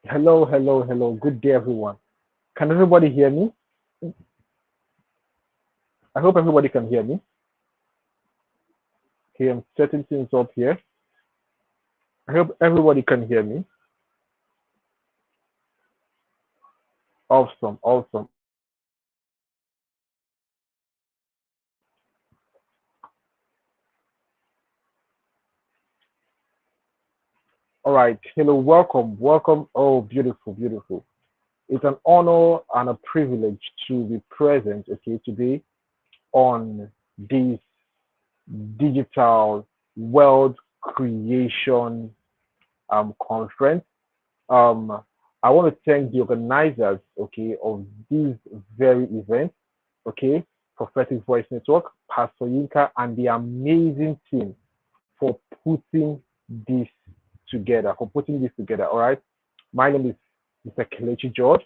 Hello, hello, hello. Good day, everyone. Can everybody hear me? I hope everybody can hear me. Okay, I'm setting things up here. I hope everybody can hear me. Awesome, awesome. All right. Hello, welcome, welcome. Oh, beautiful, beautiful. It's an honor and a privilege to be present, okay, today on this digital world creation conference. Um, I want to thank the organizers, okay, of this very event, okay, Prophetic Voice Network, Pastor Yinka, and the amazing team for putting this All right. My name is Mr. Kelechi George.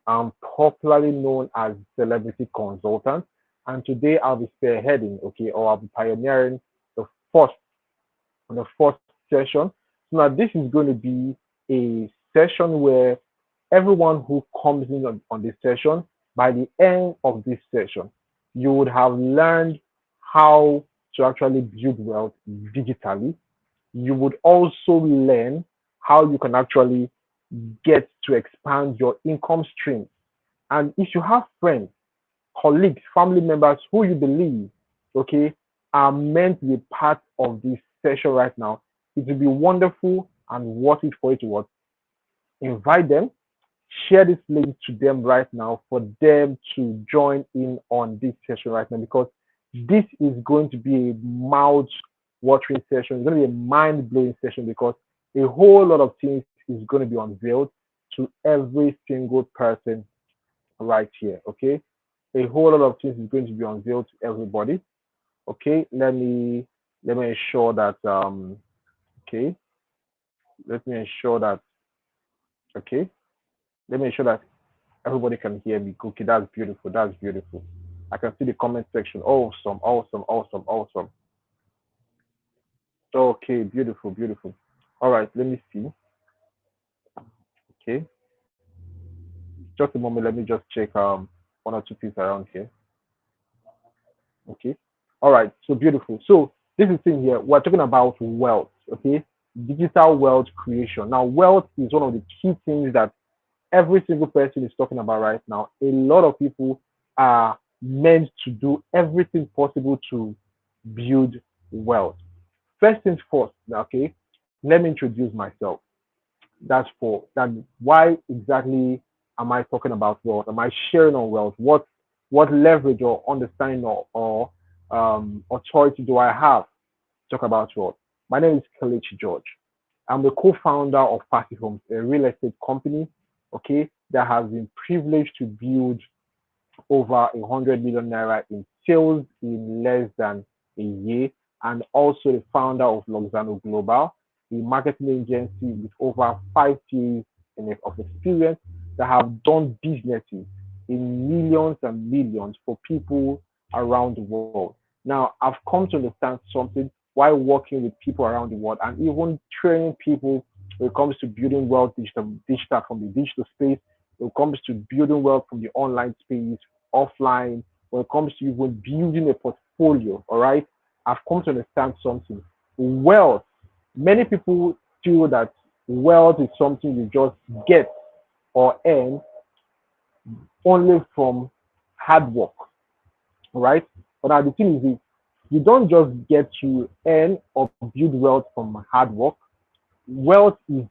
I'm popularly known as Celebrity Consultant, and today I'll be spearheading, okay, or I'll be pioneering the first the first session. So now this is going to be a session where everyone who comes in on this session, by the end of this session, you would have learned how to actually build wealth digitally. You would also learn how you can actually get to expand your income stream. And if you have friends, colleagues, family members who you believe, okay, are meant to be part of this session right now, it will be wonderful and worth it for you to what? Invite them, share this link to them right now for them to join in on this session right now because this is going to be a mouth watering session. It's going to be a mind blowing session because a whole lot of things is going to be unveiled to every single person right here. Okay, a whole lot of things is going to be unveiled to everybody. Okay, let me ensure that okay, let me ensure that okay, let me ensure that everybody can hear me. Okay, that's beautiful. That's beautiful. I can see the comment section. Awesome, awesome, awesome, awesome. Okay, beautiful, beautiful. All right, let me see. Okay, just a moment. Let me just check one or two things around here. Okay. All right. So beautiful. So this is thing here. We're talking about wealth. Okay. Digital wealth creation. Now, wealth is one of the key things that every single person is talking about right now. A lot of people are meant to do everything possible to build wealth. First things first, okay, let me introduce myself. That why exactly am I talking about wealth? Am I sharing on wealth? What leverage or understanding or authority do I have to talk about wealth? My name is Kelechi George. I'm the co-founder of Passive Homes, a real estate company, okay, that has been privileged to build over 100 million naira in sales in less than a year, and also the founder of Luxano Global, a marketing agency with over 5 years of experience that have done businesses in millions and millions for people around the world. Now, I've come to understand something while working with people around the world and even training people when it comes to building wealth digital from the digital space, when it comes to building wealth from the online space, offline, when it comes to even building a portfolio, all right, I've come to understand something. Wealth, many people feel that wealth is something you just get or earn only from hard work, all right? But now the thing is this, you don't just get to earn or build wealth from hard work. Wealth is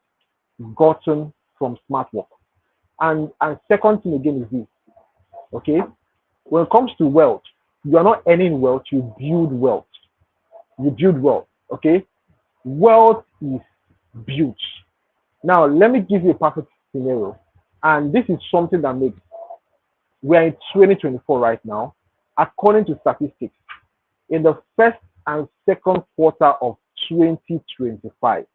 gotten from smart work. And second thing again is this, okay? When it comes to wealth, you are not earning wealth, you build wealth. You build wealth, okay? Wealth is built. Now, let me give you a perfect scenario. And this is something that makes, we're in 2024 right now. According to statistics, in the first and second quarter of 2025,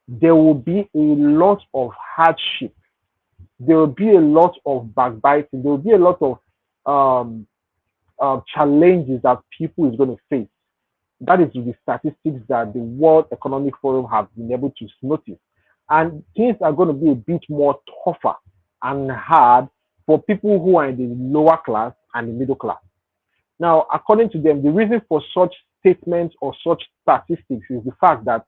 there will be a lot of hardship. There will be a lot of backbiting. There will be a lot of um, challenges that people is going to face. That is the statistics that the World Economic Forum have been able to notice. and things are going to be a bit more tougher and hard for people who are in the lower class and the middle class. Now, according to them, the reason for such statements or such statistics is the fact that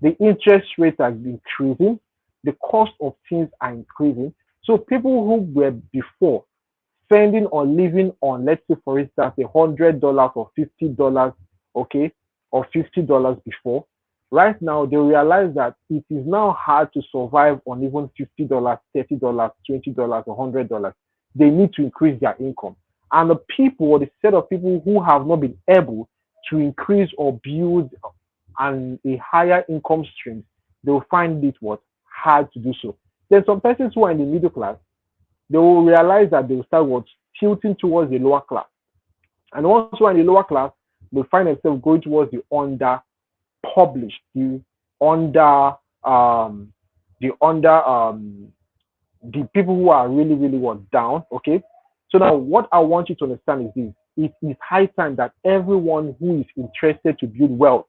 the interest rate has been increasing, the cost of things are increasing. So people who were before spending or living on, let's say for instance, $100 or $50, okay, or $50 before, right now they realize that it is now hard to survive on even $50, $30, $20, or $100. They need to increase their income. And the people, or the set of people who have not been able to increase or build and a higher income stream, they will find it what hard to do so. Then some persons who are in the middle class, they will realize that they will start what tilting towards the lower class. And once you are in the lower class, they find themselves going towards the under published, under um the under the people who are really, really what down. Okay. So now what I want you to understand is this. It is high time that everyone who is interested to build wealth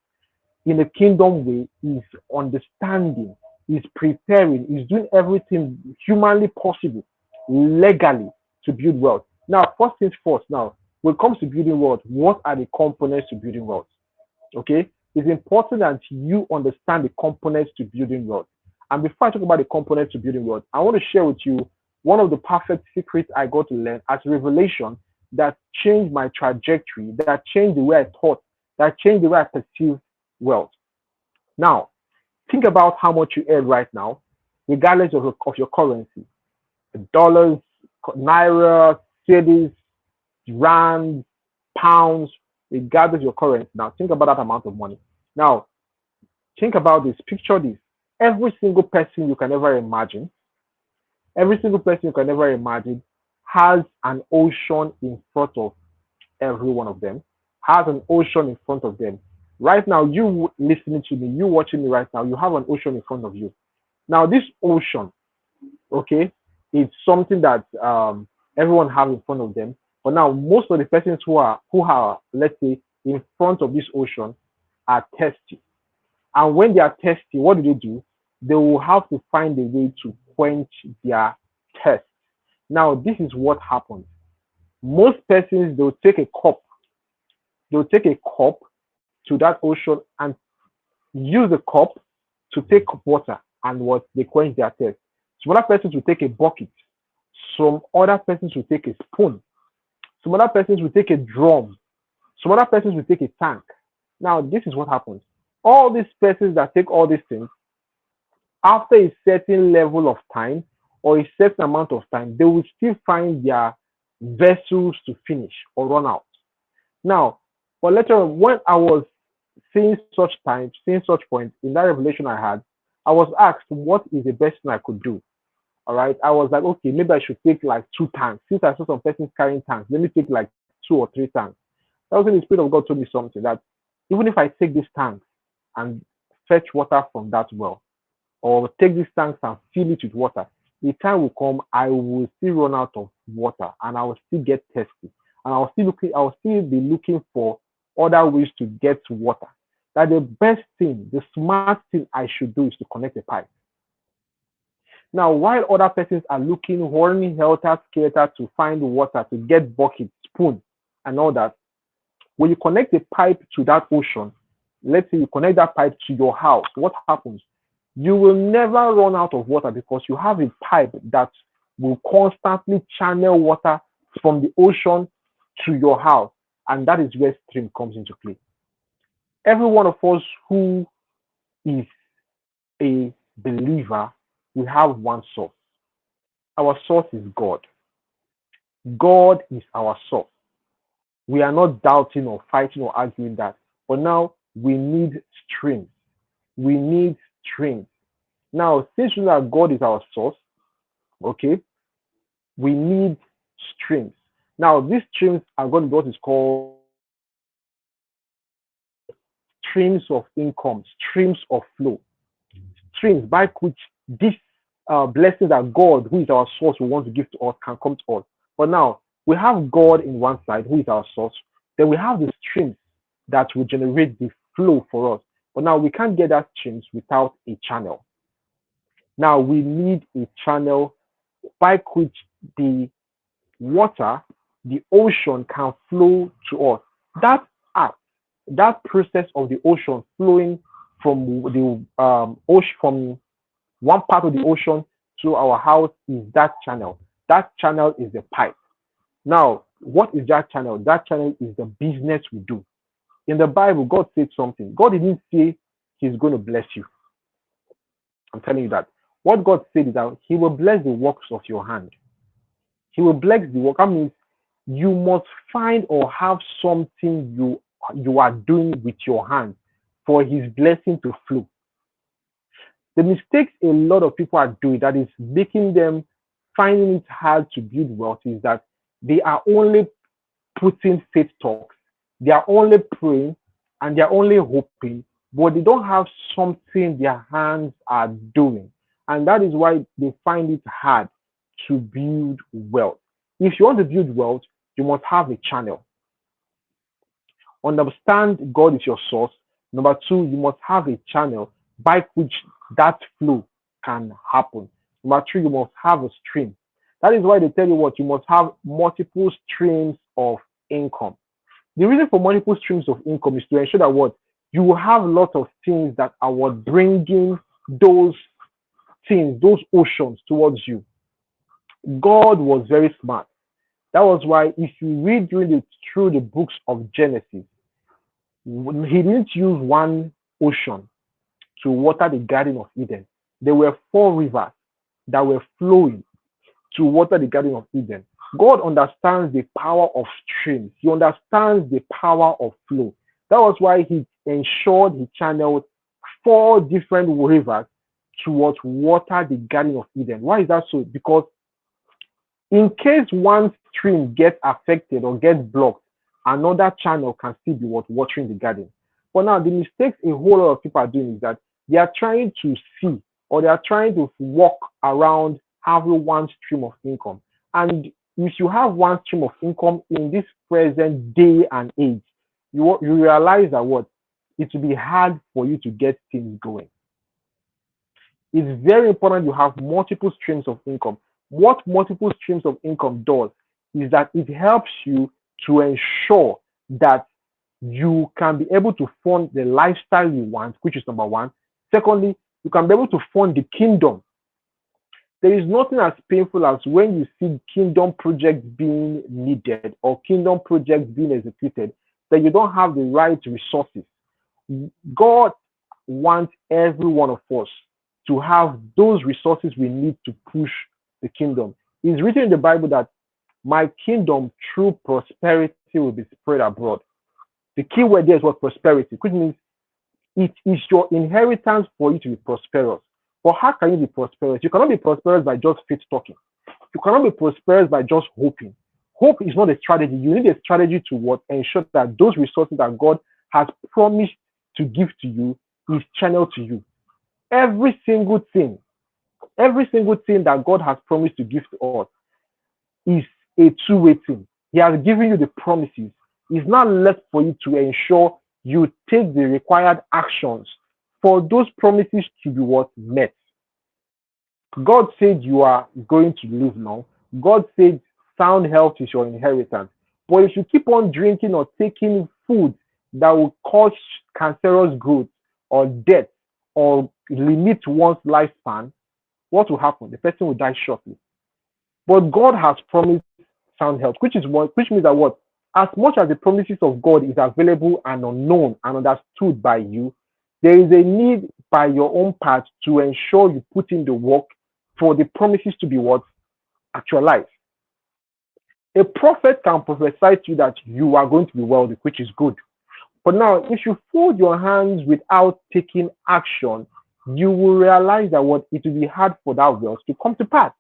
in a kingdom way is understanding, is preparing, is doing everything humanly possible, legally to build wealth. Now, first things first, now, when it comes to building wealth, what are the components to building wealth? Okay, it's important that you understand the components to building wealth. And before I talk about the components to building wealth, I want to share with you one of the perfect secrets I got to learn as a revelation that changed my trajectory, that changed the way I thought, that changed the way I perceive wealth. Now, think about how much you earn right now, regardless of your currency. Dollars, naira, cedis, rand, pounds, regardless of your currency. Now, think about that amount of money. Now, think about this. Picture this. Every single person you can ever imagine, every single person you can ever imagine has an ocean in front of every one of them, has an ocean in front of them. Right now, you listening to me, you watching me right now, you have an ocean in front of you. Now, this ocean, okay, it's something that everyone have in front of them. But now, most of the persons who are, let's say, in front of this ocean are thirsty. And when they are thirsty, what do? They will have to find a way to quench their thirst. Now, this is what happens. Most persons they'll take a cup to that ocean and use the cup to take water and what they quench their thirst. Some other persons will take a bucket. Some other persons will take a spoon. Some other persons will take a drum. Some other persons will take a tank. Now, this is what happens. All these persons that take all these things, after a certain level of time or a certain amount of time, they will still find their vessels to finish or run out. Now, but later on, when I was seeing such points in that revelation I had, I was asked what is the best thing I could do. All right. I was like, okay, maybe I should take like two tanks. Since I saw some persons carrying tanks, let me take like two or three tanks. That was when the Spirit of God told me something that even if I take these tanks and fetch water from that well, or take these tanks and fill it with water, the time will come I will still run out of water and I will still get thirsty. And I will still be looking for other ways to get water. That the best thing, the smart thing I should do is to connect a pipe. Now, while other persons are looking, running helter skelter to find water, to get bucket, spoon, and all that, when you connect a pipe to that ocean, let's say you connect that pipe to your house, what happens? You will never run out of water because you have a pipe that will constantly channel water from the ocean to your house. And that is where stream comes into play. Every one of us who is a believer, we have one source. Our source is God. God is our source. We are not doubting or fighting or arguing that. But now we need streams. We need streams. Now, since we know that God is our source, okay, we need streams. Now, these streams are going to be what is called streams of income, streams of flow, streams by which this blessings that God, who is our source, will want to give to us, can come to us. But now, we have God in one side, who is our source. Then we have the streams that will generate the flow for us. But now, we can't get that streams without a channel. Now we need a channel by which the water, the ocean can flow to us. That act, that process of the ocean flowing from the ocean, from one part of the ocean to our house, is that channel. That channel is the pipe. Now, what is that channel? That channel is the business we do. In the Bible, God said something. God didn't say He's going to bless you. I'm telling you that. What God said is that He will bless the works of your hand. He will bless the work. That means you must find or have something you are doing with your hand for His blessing to flow. The mistakes a lot of people are doing that is making them finding it hard to build wealth is that they are only putting faith talks, they are only praying, and they are only hoping, but they don't have something their hands are doing. And that is why they find it hard to build wealth. If you want to build wealth, you must have a channel. Understand God is your source. Number two, you must have a channel by which that flow can happen. Number three, you must have a stream. That is why they tell you what you must have multiple streams of income. The reason for multiple streams of income is to ensure that what you will have a lot of things that are what bringing those things, those oceans towards you. God was very smart. That was why if you read through the books of Genesis, He didn't use one ocean to water the Garden of Eden. There were 4 rivers that were flowing to water the Garden of Eden. God understands the power of streams. He understands the power of flow. That was why He ensured He channeled 4 different rivers to water the Garden of Eden. Why is that so? Because in case one stream gets affected or gets blocked, another channel can still be watering the garden. But now the mistakes a whole lot of people are doing is that they are trying to see or they are trying to walk around having one stream of income. And if you have one stream of income in this present day and age, you realize that what it will be hard for you to get things going. It's very important you have multiple streams of income. What multiple streams of income does is that it helps you to ensure that you can be able to fund the lifestyle you want, which is number one. Secondly, you can be able to fund the kingdom. There is nothing as painful as when you see kingdom projects being needed or kingdom projects being executed, that you don't have the right resources. God wants every one of us to have those resources we need to push the kingdom. It's written in the Bible that my kingdom through prosperity will be spread abroad. The key word there is what prosperity, which means it is your inheritance for you to be prosperous. But how can you be prosperous? You cannot be prosperous by just faith talking. You cannot be prosperous by just hoping. Hope is not a strategy. You need a strategy to ensure that those resources that God has promised to give to you is channeled to you. Every single thing that God has promised to give to us is a two-way thing. He has given you the promises. It's not left for you to ensure you take the required actions for those promises to be met. God said you are going to live long. God said sound health is your inheritance. But if you keep on drinking or taking food that will cause cancerous growth or death or limit one's lifespan, what will happen? The person will die shortly. But God has promised sound health, which means that what? As much as the promises of God is available and unknown and understood by you, there is a need by your own part to ensure you put in the work for the promises to be actualized. A prophet can prophesy to you that you are going to be wealthy, which is good. But now, if you fold your hands without taking action, you will realize that it will be hard for that wealth to come to pass.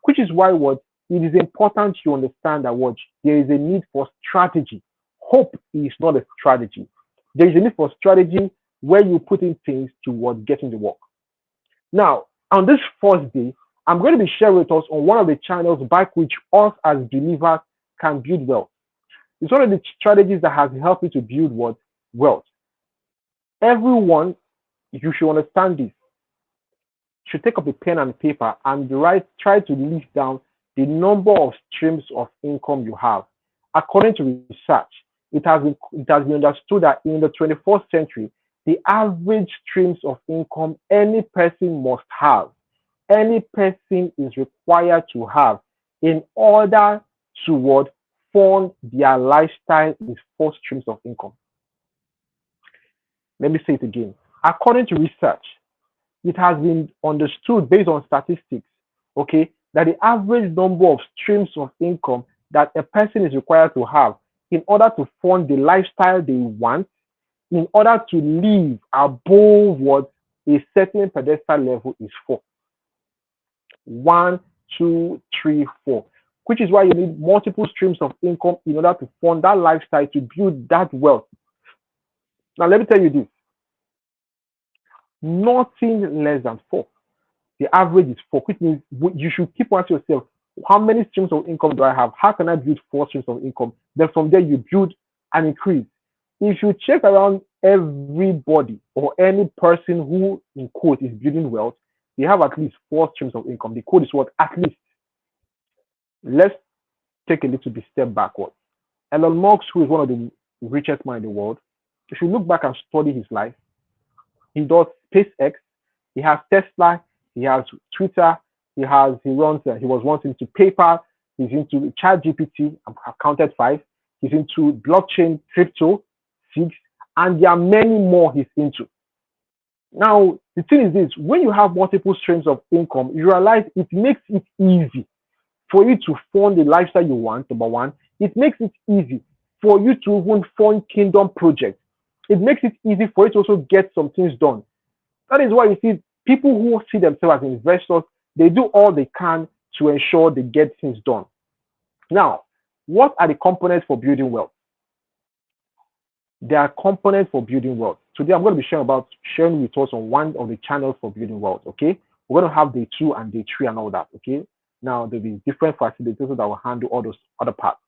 Which is why it is important you understand that there is a need for strategy. Hope is not a strategy. There is a need for strategy where you put in things towards getting the work. Now, on this first day, I'm going to be sharing with us on one of the channels by which us as believers can build wealth. It's one of the strategies that has helped me to build wealth. Everyone, you should understand this. should take up a pen and paper and try to list down the number of streams of income you have. According to research, it has been understood that in the 21st century, the average streams of income any person must have, any person is required to have in order to what fund their lifestyle is 4 streams of income. Let me say it again. According to research, it has been understood based on statistics, okay, that the average number of streams of income that a person is required to have in order to fund the lifestyle they want, in order to live above what a certain pedestal level is for. 1, 2, 3, 4. Which is why you need multiple streams of income in order to fund that lifestyle, to build that wealth. Now, let me tell you this. Nothing less than 4. The average is 4, which means you should keep asking yourself, how many streams of income do I have? How can I build 4 streams of income? Then from there, you build and increase. If you check around everybody or any person who, in quote, is building wealth, they have at least 4 streams of income. The code is what? At least. Let's take a little bit step backward. Elon Musk, who is one of the richest men in the world, if you look back and study his life, he does SpaceX, he has Tesla, he has Twitter, he was once into PayPal, he's into ChatGPT, I've counted 5, he's into blockchain, crypto, 6, and there are many more he's into. Now, the thing is this, when you have multiple streams of income, you realize it makes it easy for you to fund the lifestyle you want, number one. It makes it easy for you to even fund kingdom projects. It makes it easy for you to also get some things done. That is why you see people who see themselves as investors, they do all they can to ensure they get things done. Now, what are the components for building wealth? There are components for building wealth. Today, I'm going to be sharing with us on one of the channels for building wealth, okay? We're going to have day 2 and day 3 and all that, okay? Now, there'll be different facilitators that will handle all those other parts.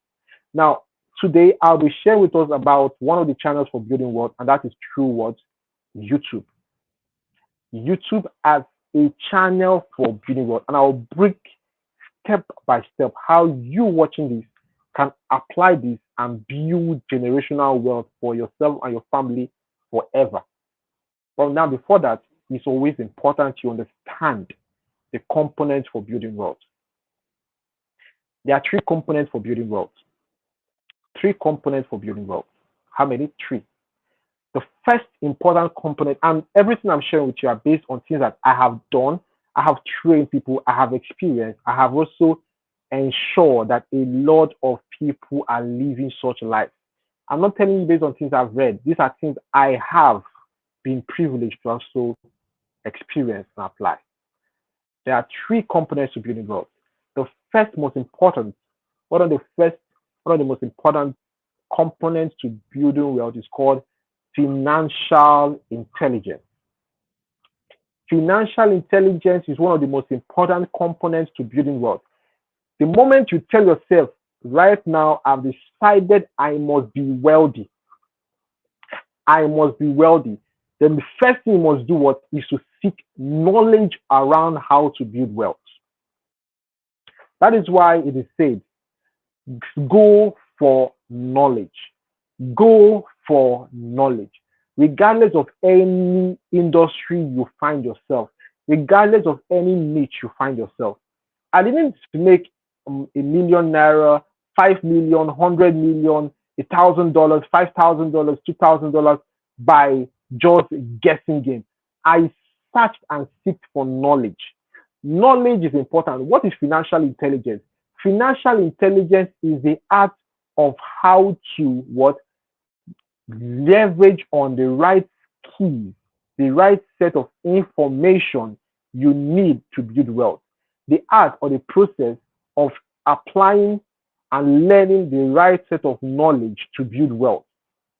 Now, today, I'll be sharing with us about one of the channels for building wealth, and that is through what? YouTube. YouTube as a channel for building wealth. And I'll break step by step how you watching this can apply this and build generational wealth for yourself and your family forever. But now, before that, it's always important to understand the components for building wealth. There are 3 components for building wealth. 3 components for building wealth. How many? 3. The first important component, and everything I'm sharing with you are based on things that I have done, I have trained people, I have experienced, I have also ensured that a lot of people are living such life. I'm not telling you based on things I've read. These are things I have been privileged to also experience and apply. There are 3 components to building wealth. The first most important, one of the most important components to building wealth is called financial intelligence. Financial intelligence is one of the most important components to building wealth. The moment you tell yourself, right now, I've decided I must be wealthy. I must be wealthy. Then the first thing you must do is to seek knowledge around how to build wealth. That is why it is said, go for knowledge. Go for knowledge. Regardless of any industry you find yourself, regardless of any niche you find yourself. I didn't make ₦1 million, 5 million, 100 million, $1,000, $5,000, $2,000 by just guessing game. I searched and seeked for knowledge. Knowledge is important. What is financial intelligence? Financial intelligence is the art of how to leverage on the right keys, the right set of information you need to build wealth. The art or the process of applying and learning the right set of knowledge to build wealth.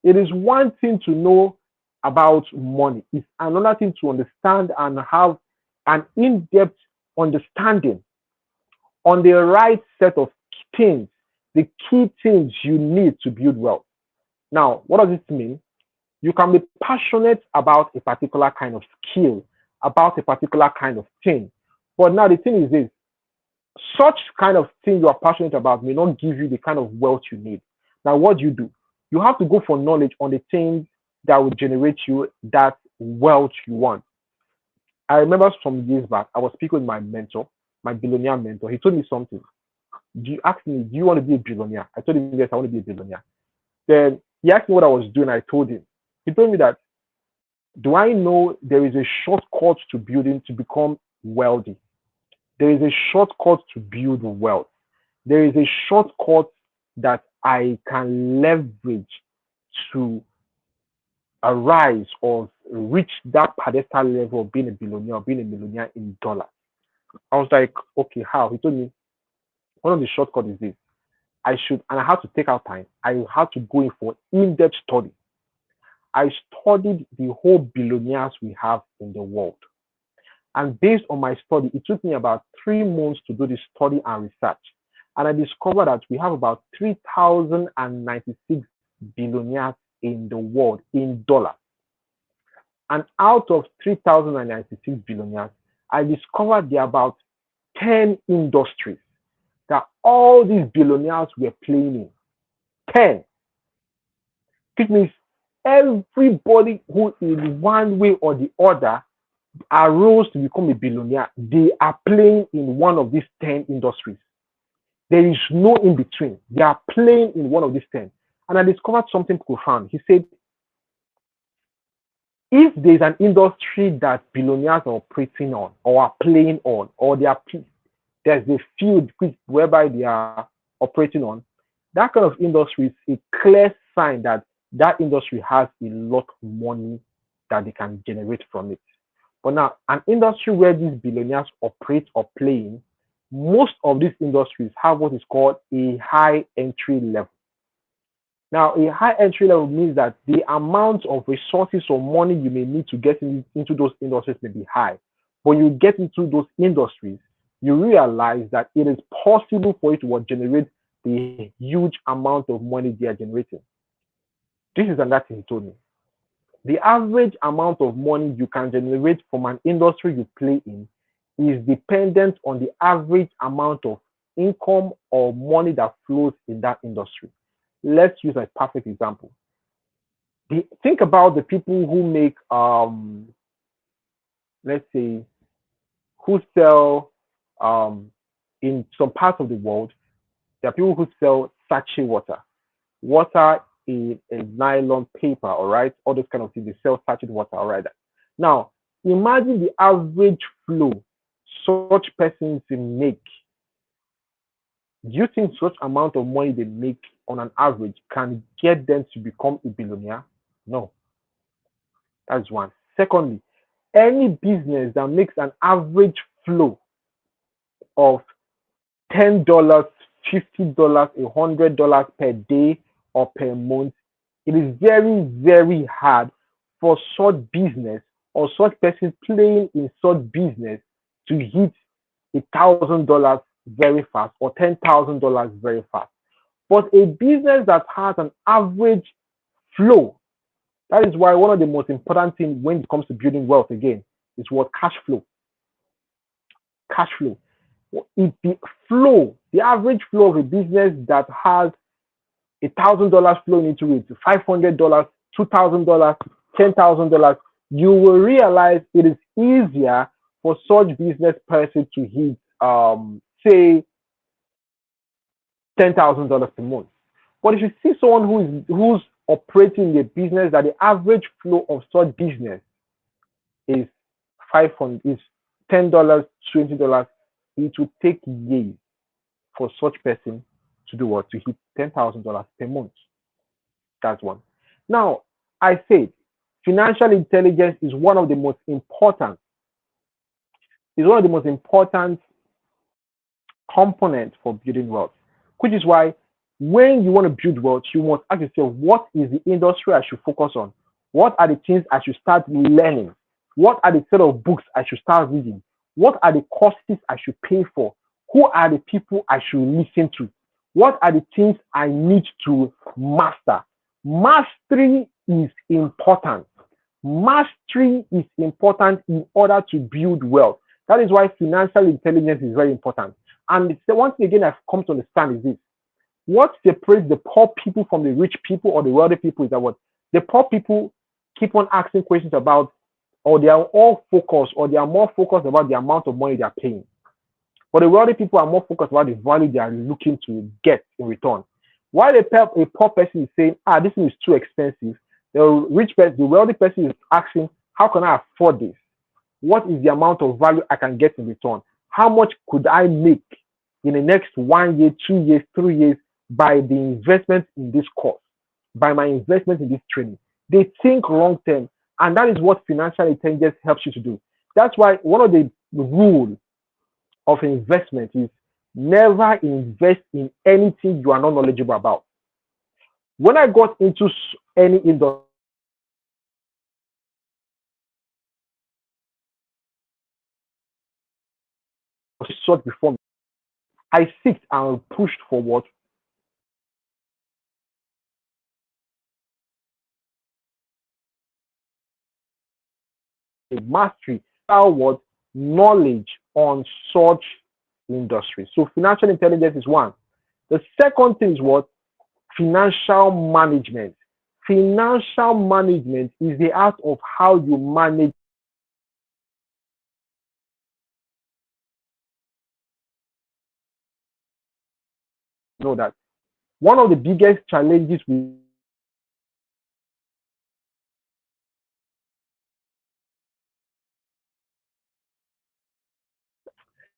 It is one thing to know about money. It's another thing to understand and have an in-depth understanding on the right set of things, the key things you need to build wealth. Now, what does it mean? You can be passionate about a particular kind of skill about a particular kind of thing. But now the thing is this, such kind of thing you are passionate about may not give you the kind of wealth you need. Now, what do? You have to go for knowledge on the things that will generate you that wealth you want. I remember some years back, I was speaking with my mentor, my billionaire mentor. He told me something. You asked me, do you want to be a billionaire? I told him, yes, I want to be a billionaire. Then he asked me what I was doing. I told him. He told me that, do I know there is a shortcut to building to become wealthy? There is a shortcut to build wealth. There is a shortcut that I can leverage to arise or reach that pedestal level of being a billionaire or being a millionaire in dollars. I was like, okay, how? He told me one of the shortcuts is this. I should, and I had to take out time. I had to go in for in-depth study. I studied the whole billionaires we have in the world. And based on my study, it took me about 3 months to do the study and research. And I discovered that we have about 3,096 billionaires in the world in dollars. And out of 3,096 billionaires, I discovered there are about 10 industries that all these billionaires were playing in. 10. It means everybody who in one way or the other arose to become a billionaire, they are playing in one of these 10 industries. There is no in between. They are playing in one of these 10. And I discovered something profound. He said, if there's an industry that billionaires are operating on or are playing on, or there's a field whereby they are operating on, that kind of industry is a clear sign that that industry has a lot of money that they can generate from it. But now, an industry where these billionaires operate or play in, most of these industries have what is called a high entry level. Now, a high entry level means that the amount of resources or money you may need to get into those industries may be high. When you get into those industries, you realize that it is possible for you to generate the huge amount of money they are generating. This is another thing he told me. The average amount of money you can generate from an industry you play in is dependent on the average amount of income or money that flows in that industry. Let's use a perfect example. Think about the people who make, let's say, who sell in some parts of the world. There are people who sell sachet water in a nylon paper, all right, all those kind of things. They sell sachet water, all right. Now, imagine the average flow such persons make. Do you think such amount of money they make on an average can get them to become a billionaire? No. That's one. Secondly, any business that makes an average flow of $10, $50, $100 per day or per month, it is very, very hard for such business or such person playing in such business to hit $1,000 very fast or $10,000 very fast. But a business that has an average flow, that is why one of the most important things when it comes to building wealth again is what? Cash flow. Cash flow. If the average flow of a business that has $1,000 flowing into it, $500, $2,000, $10,000, you will realize it is easier for such business person to hit, say, $10,000 per month. But if you see someone who's operating a business that the average flow of such business is $10, $20, it will take years for such person to do what? To hit $10,000 per month. That's one. Now, I said financial intelligence is one of the most important. Is one of the most important components for building wealth, which is why when you want to build wealth, you must ask yourself, what is the industry I should focus on? What are the things I should start learning? What are the set of books I should start reading? What are the courses I should pay for? Who are the people I should listen to? What are the things I need to master? Mastery is important. Mastery is important in order to build wealth. That is why financial intelligence is very important. And the one thing again I've come to understand is this: what separates the poor people from the rich people or the wealthy people is that what the poor people keep on asking questions about, or they are all focused, or they are more focused about the amount of money they are paying. But the wealthy people are more focused about the value they are looking to get in return. While a poor person is saying, this thing is too expensive, the rich person, the wealthy person is asking, how can I afford this? What is the amount of value I can get in return? How much could I make in the next 1 year, 2 years, 3 years by the investment in this course, by my investment in this training? They think long term, and that is what financial intelligence helps you to do. That's why one of the rules of investment is never invest in anything you are not knowledgeable about. When I got into any industry sought before me, I seeked and pushed forward a mastery, what knowledge on such industry. So financial intelligence is one. The second thing is what? Financial management. Financial management is the art of how you manage. You know that one of the biggest challenges with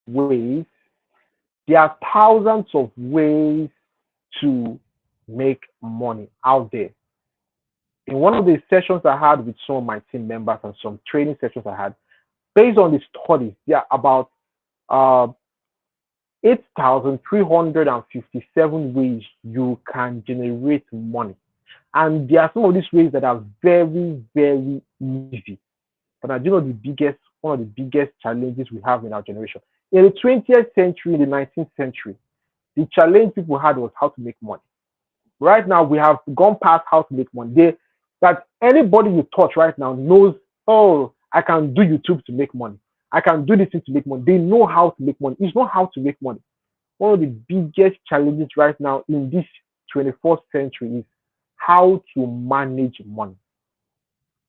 ways, there are thousands of ways to make money out there. In one of the sessions I had with some of my team members and some training sessions I had, based on the studies, there are about uh, 8,357 ways you can generate money. And there are some of these ways that are very, very easy. But I do know one of the biggest challenges we have in our generation. In the 20th century, in the 19th century, the challenge people had was how to make money. Right now, we have gone past how to make money. That anybody you touch right now knows, oh, I can do YouTube to make money. I can do this thing to make money. They know how to make money. It's not how to make money. One of the biggest challenges right now in this 21st century is how to manage money.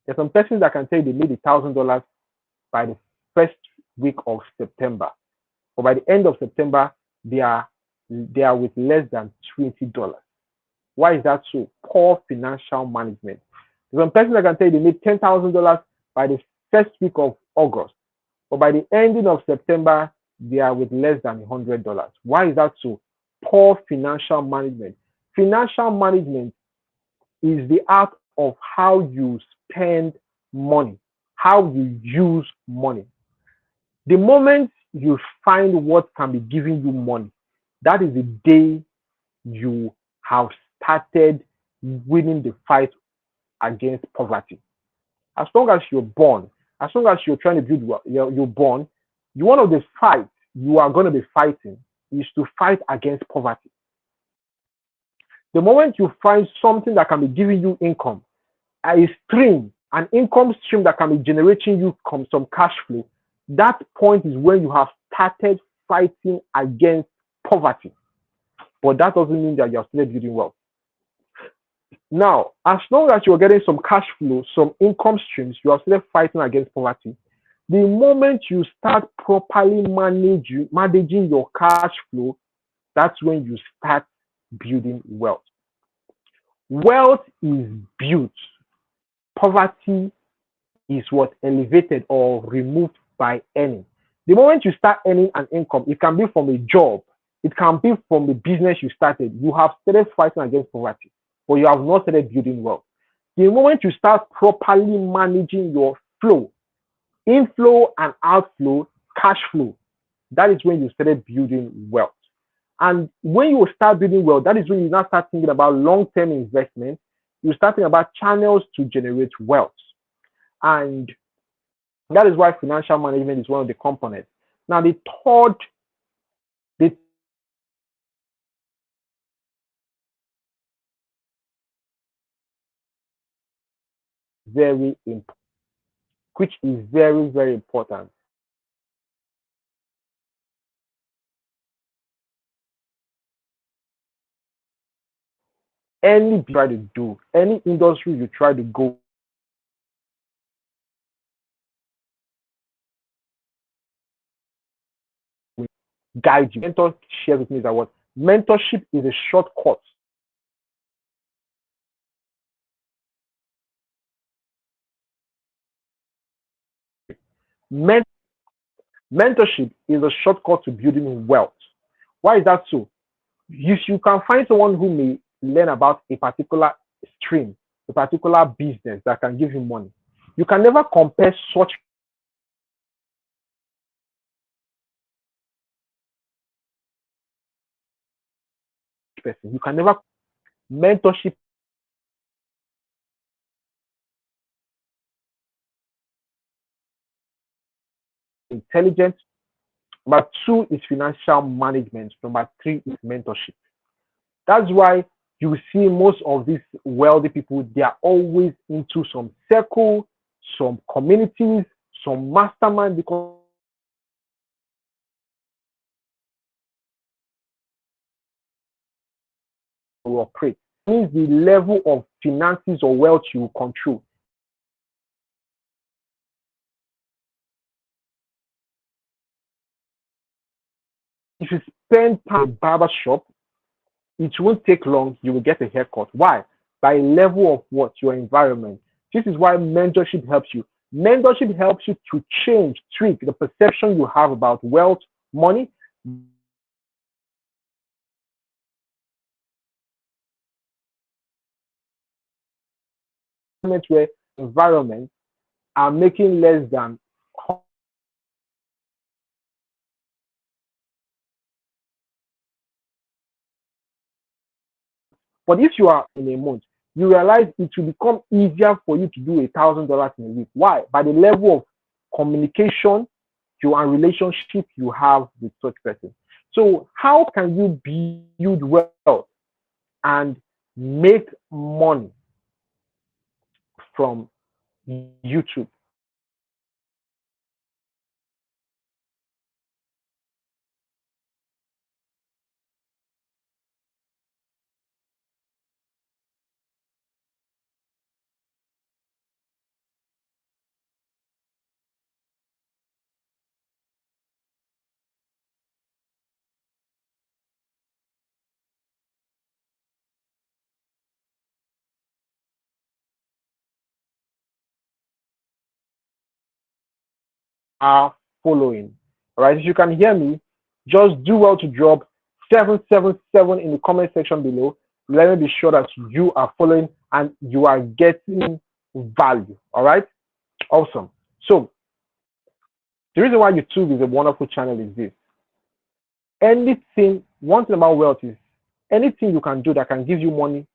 There's some persons that can tell you they made $1,000 by the first week of September, but by the end of September, they are with less than $20. Why is that so? Poor financial management. There's some persons that can tell you they made $10,000 by the first week of August, but by the ending of September, they are with less than $100. Why is that so? Poor financial management. Financial management is the art of how you spend money, how you use money. The moment you find what can be giving you money, that is the day you have started winning the fight against poverty. As long as you're born, as long as you're trying to build, you're born, one of the fights you are going to be fighting is to fight against poverty. The moment you find something that can be giving you income, a stream, an income stream that can be generating you some cash flow, that point is when you have started fighting against poverty. But that doesn't mean that you're still building wealth. Now, as long as you're getting some cash flow, some income streams, you are still fighting against poverty. The moment you start properly managing your cash flow, that's when you start building wealth. Wealth is built. Poverty is what elevated or removed by earning. The moment you start earning an income, it can be from a job, it can be from the business you started. You have started fighting against poverty, but you have not started building wealth. The moment you start properly managing your flow, inflow and outflow, cash flow, that is when you started building wealth. And when you start building wealth, that is when you now start thinking about long-term investment. You start thinking about channels to generate wealth. And that is why financial management is one of the components. Now, the very important. which is very, very important. Any try to do, any industry you try to go, guide you. Mentor shares with me that what mentorship is a shortcut. Men- Mentorship is a shortcut to building wealth. Why is that so? If you can find someone who may learn about a particular stream, a particular business that can give you money, you can never compare such person. You can never mentorship intelligent. Number two is financial management. Number three is mentorship. That's why you see most of these wealthy people, they are always into some circle, some communities, some mastermind because we operate. It means the level of finances or wealth you control. If you spend time in a barber shop, it won't take long, you will get a haircut. Why? By level of what? Your environment. This is why mentorship helps you. Mentorship helps you to change, tweak the perception you have about wealth, money, where environment are making less than. But if you are in a month, you realize it will become easier for you to do $1,000 in a week. Why? By the level of communication you and relationship you have with such person. So how can you build wealth and make money from YouTube? Are following. All right, if you can hear me, just do well to drop 777 in the comment section below. Let me be sure that you are following and you are getting value. All right, awesome. So the reason why YouTube is a wonderful channel is this. Anything, one thing about wealth is anything you can do that can give you money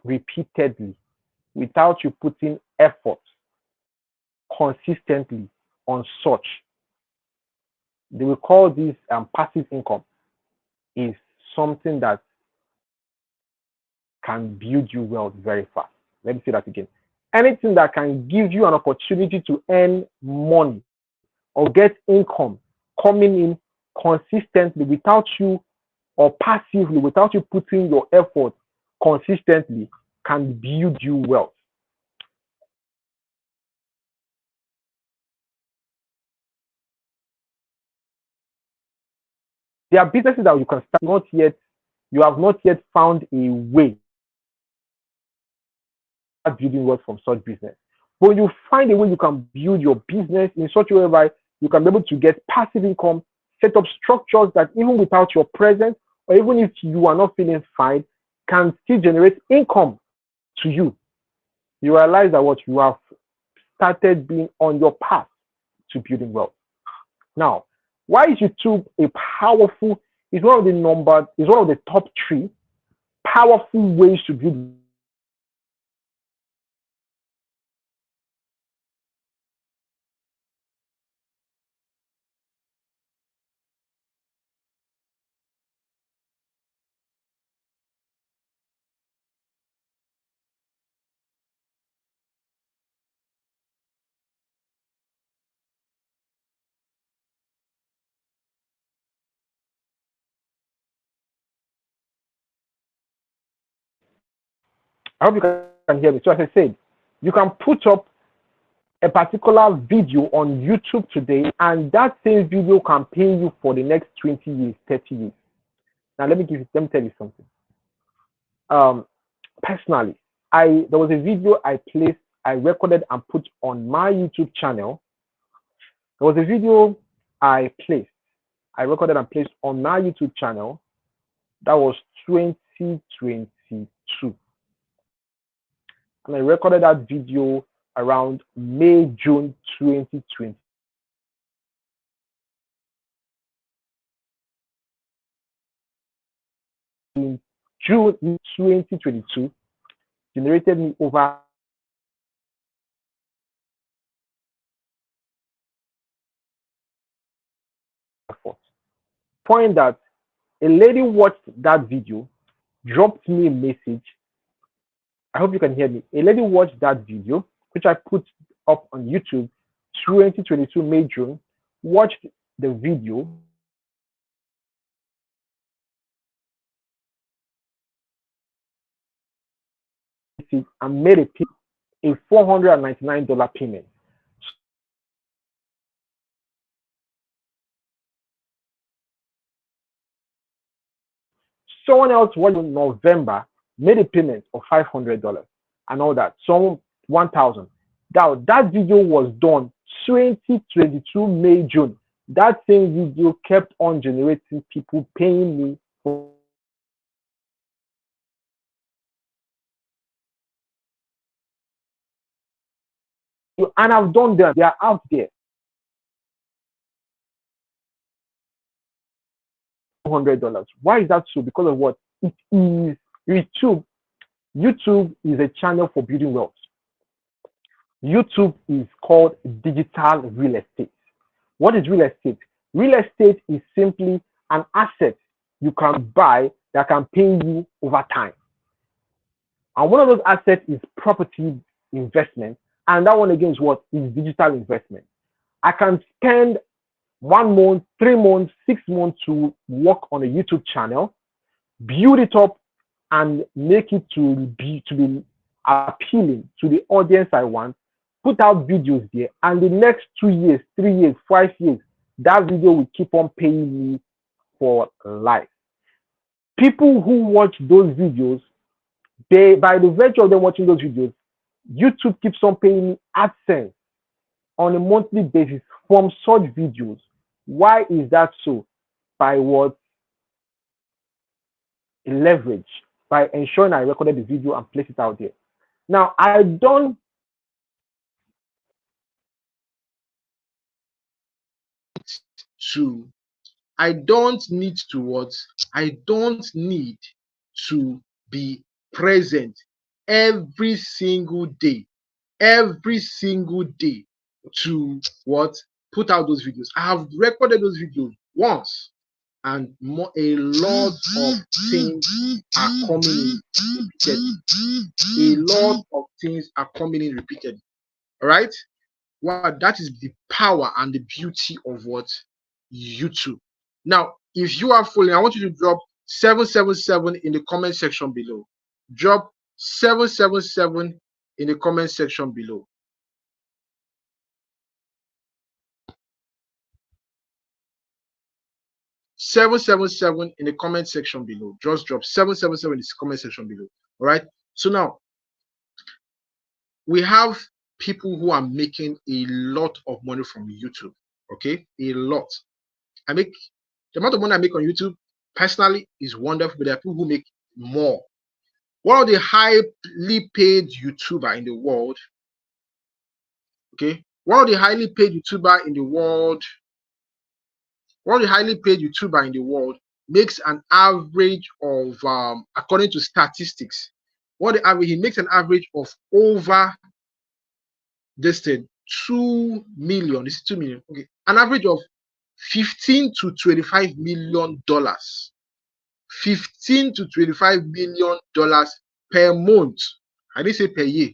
repeatedly without you putting effort consistently on such. They will call this passive income, is something that can build you wealth very fast. Let me say that again. Anything that can give you an opportunity to earn money or get income coming in consistently without you or passively without you putting your effort consistently can build you wealth. There are businesses that you can start not yet, you have not yet found a way of building wealth from such business. But you find a way you can build your business in such a way where you can be able to get passive income, set up structures that even without your presence, or even if you are not feeling fine, can still generate income to you. You realize that what you have started being on your path to building wealth. Now, why is YouTube a powerful, it's one of the number, it's one of the top three powerful ways to build I hope you can hear me. So as I said, you can put up a particular video on YouTube today, and that same video can pay you for the next 20 years, 30 years. Now let me tell you something. Personally, there was a video I recorded and put on my YouTube channel. There was a video I recorded and placed on my YouTube channel. That was 2022. And I recorded that video around May, June 2020. In June 2022, generated me over point that a lady watched that video, dropped me a message. I hope you can hear me. A lady watched that video, which I put up on YouTube 2022 May, June, watched the video, and made a $499 payment. Someone else watched in November, made a payment of $500 and all that. Some 1,000. Now that video was done 2022 May, June. That same video kept on generating people paying me for, and I've done them. They are out there. $200. Why is that so? Because of what? It is YouTube. YouTube is a channel for building wealth. YouTube is called digital real estate. What is real estate? Real estate is simply an asset you can buy that can pay you over time. And one of those assets is property investment. And that one again is what? Is digital investment. I can spend 1 month, 3 months, 6 months to work on a YouTube channel, build it up, and make it to be appealing to the audience I want, put out videos there, and the next 2 years, 3 years, 5 years, that video will keep on paying me for life. People who watch those videos, by the virtue of them watching those videos, YouTube keeps on paying me AdSense on a monthly basis from such videos. Why is that so? By what? Leverage. By ensuring I recorded the video and place it out there. Now, I don't need to what? I don't need to be present every single day to what? Put out those videos. I have recorded those videos once, and a lot of things are coming in repeatedly. A lot of things are coming in repeatedly. All right. Well, that is the power and the beauty of what? YouTube. Now, if you are following, I want you to drop 777 in the comment section below. Drop 777 in the comment section below. $777 in the comment section below. Just drop 777 in the comment section below. All right. So now we have people who are making a lot of money from YouTube. Okay, a lot. The amount of money I make on YouTube personally is wonderful, but there are people who make more. One of the highly paid YouTuber in the world, okay, one of the highly paid YouTuber in the world makes an average of, according to statistics, he makes an average of over this thing 2 million. This is 2 million. Okay, an average of $15 to $25 million. $15 to $25 million per month. I didn't say per year.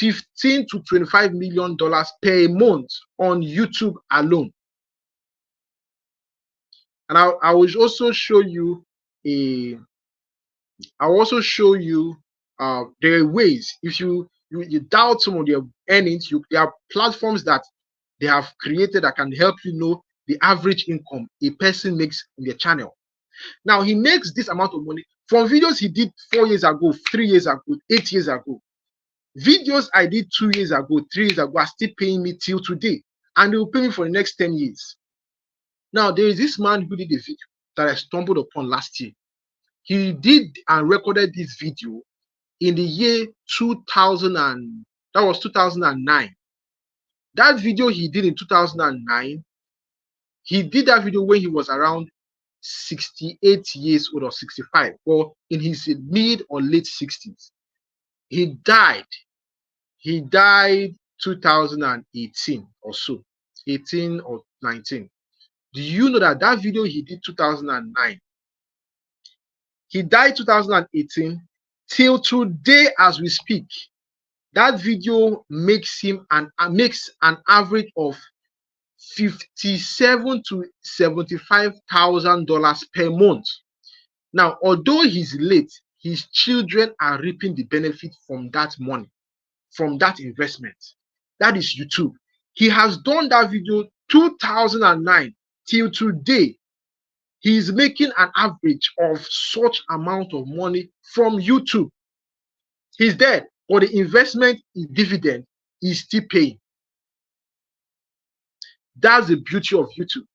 $15 to $25 million per month on YouTube alone. And I will also show you there are ways. If you doubt some of their earnings, there are platforms that they have created that can help you know the average income a person makes in their channel. Now he makes this amount of money from videos he did 4 years ago, 3 years ago, 8 years ago. Videos I did 2 years ago, 3 years ago are still paying me till today, and they will pay me for the next 10 years. Now there is this man who did a video that I stumbled upon last year. He did and recorded this video in the year 2000 and that was 2009. That video he did in 2009, he did that video when he was around 68 years old or 65, or in his mid or late 60s. He died 2018 or so, 18 or 19. Do you know that that video he did 2009, he died 2018 till today as we speak? That video makes him makes an average of $57,000 to $75,000 per month. Now, although he's late, his children are reaping the benefit from that money, from that investment. That is YouTube. He has done that video 2009 till today. He is making an average of such amount of money from YouTube. He's dead, but the investment in dividend is still paying. That's the beauty of YouTube.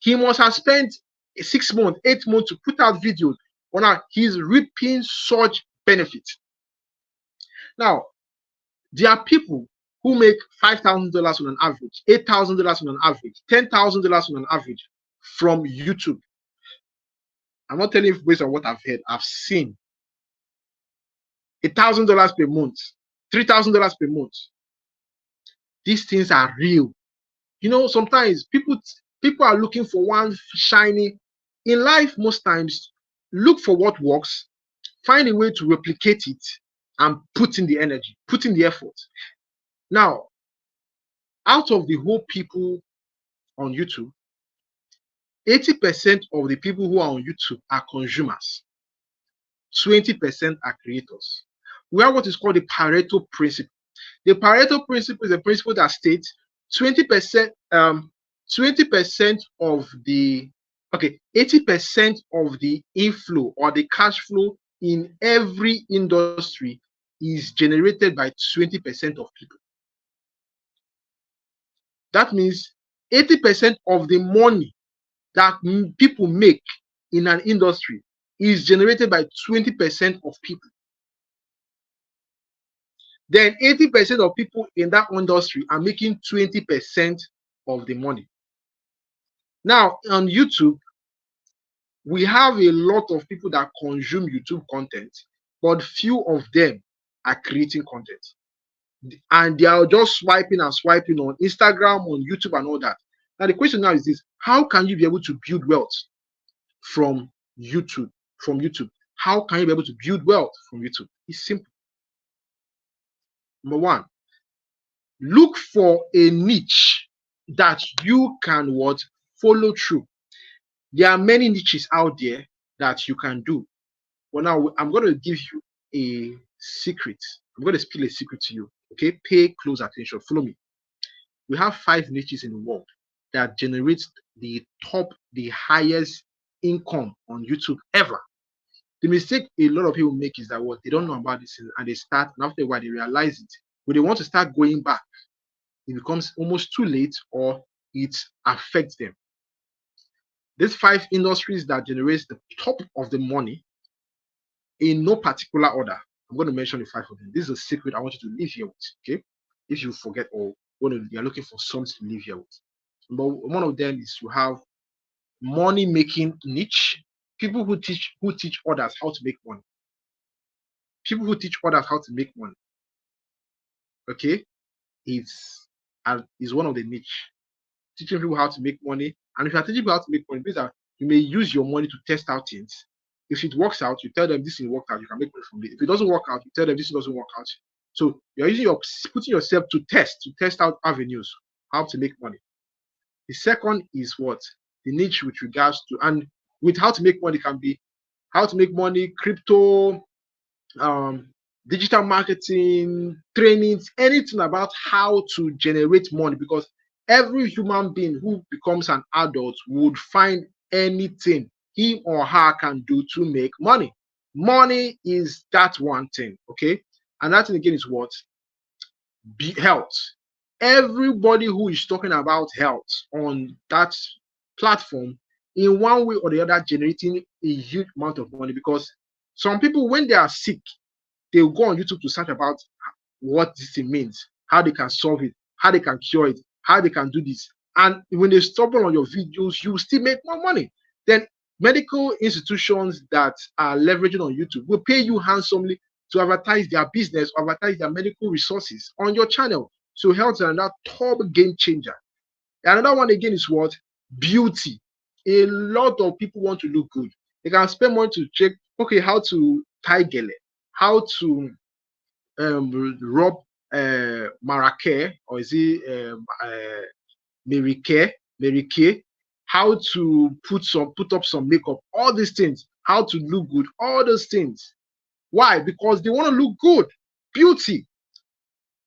He must have spent 6 months, 8 months to put out videos, but now he's reaping such benefits. Now, there are people who make $5,000 on an average, $8,000 on an average, $10,000 on an average from YouTube. I'm not telling you based on what I've heard. I've seen $1,000 per month, $3,000 per month. These things are real. You know, sometimes people are looking for one shiny. In life, most times, look for what works, find a way to replicate it, and put in the energy, put in the effort. Now, out of the whole people on YouTube, 80% of the people who are on YouTube are consumers. 20% are creators. We have what is called the Pareto principle. The Pareto principle is a principle that states 20% of the 80% of the inflow or the cash flow in every industry is generated by 20% of people. That means 80% of the money that people make in an industry is generated by 20% of people. Then 80% of people in that industry are making 20% of the money. Now, on YouTube, we have a lot of people that consume YouTube content, but few of them are creating content. And they are just swiping and swiping on Instagram, on YouTube, and all that. Now, the question now is this: how can you be able to build wealth from YouTube? How can you be able to build wealth from YouTube? It's simple. Number one, look for a niche that you can follow through. There are many niches out there that you can do. Well, now I'm going to give you a secret. I'm going to spill a secret to you. Okay, pay close attention. Follow me. We have 5 niches in the world that generate the highest income on YouTube ever. The mistake a lot of people make is that they don't know about this and they start, and after a while they realize it. When they want to start going back, it becomes almost too late or it affects them. These 5 industries that generate the top of the money in no particular order. I'm going to mention the 5 of them. This is a secret I want you to leave here with. Okay, if you forget or you're looking for something to leave here with. But one of them is to have money making niche. People who teach others how to make money. People who teach others how to make money. Okay, is one of the niche. Teaching people how to make money. And if you are teaching people how to make money, means that you may use your money to test out things. If it works out, you tell them this will work out, you can make money from it. If it doesn't work out, you tell them this doesn't work out. So you're putting yourself to test out avenues, how to make money. The second is the niche with regards to, and with how to make money can be how to make money, crypto, digital marketing, trainings, anything about how to generate money, because every human being who becomes an adult would find anything he or her can do to make money. Money is that one thing, okay? And that thing again is what? Health. Everybody who is talking about health on that platform, in one way or the other, generating a huge amount of money, because some people, when they are sick, they'll go on YouTube to search about what this thing means, how they can solve it, how they can cure it, how they can do this. And when they stumble on your videos, you still make more money. Then medical institutions that are leveraging on YouTube will pay you handsomely to advertise their business or advertise their medical resources on your channel. So health is another top game changer. Another one again is what? Beauty. A lot of people want to look good. They can spend money to check, okay, how to tie gele, how to rub Marake, or is it Mary Kay, how to put up some makeup, all these things, how to look good, all those things. Why? Because they want to look good. Beauty.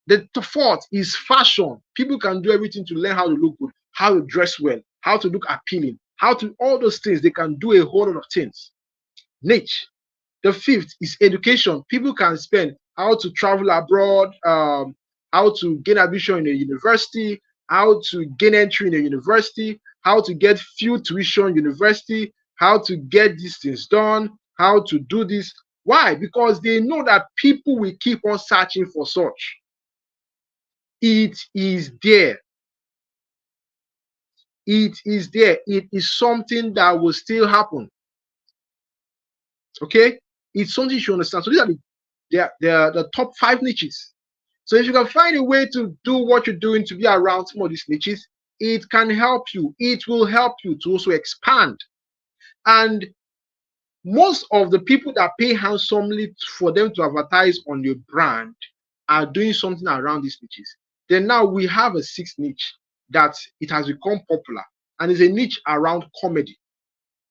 The fourth is fashion. People can do everything to learn how to look good, how to dress well, how to look appealing, how to all those things. They can do a whole lot of things. Niche. The fifth is education. People can spend how to travel abroad, how to gain admission in a university, how to gain entry in a university, how to get few tuition university, how to get these things done, how to do this. Why? Because they know that people will keep on searching for such. It is there. It is there. It is something that will still happen. Okay? It's something you should understand. So these are the top 5 niches. So if you can find a way to do what you're doing to be around some of these niches, it can help you. It will help you to also expand. And most of the people that pay handsomely for them to advertise on your brand are doing something around these niches. Then now we have a 6th niche that it has become popular, and is a niche around comedy.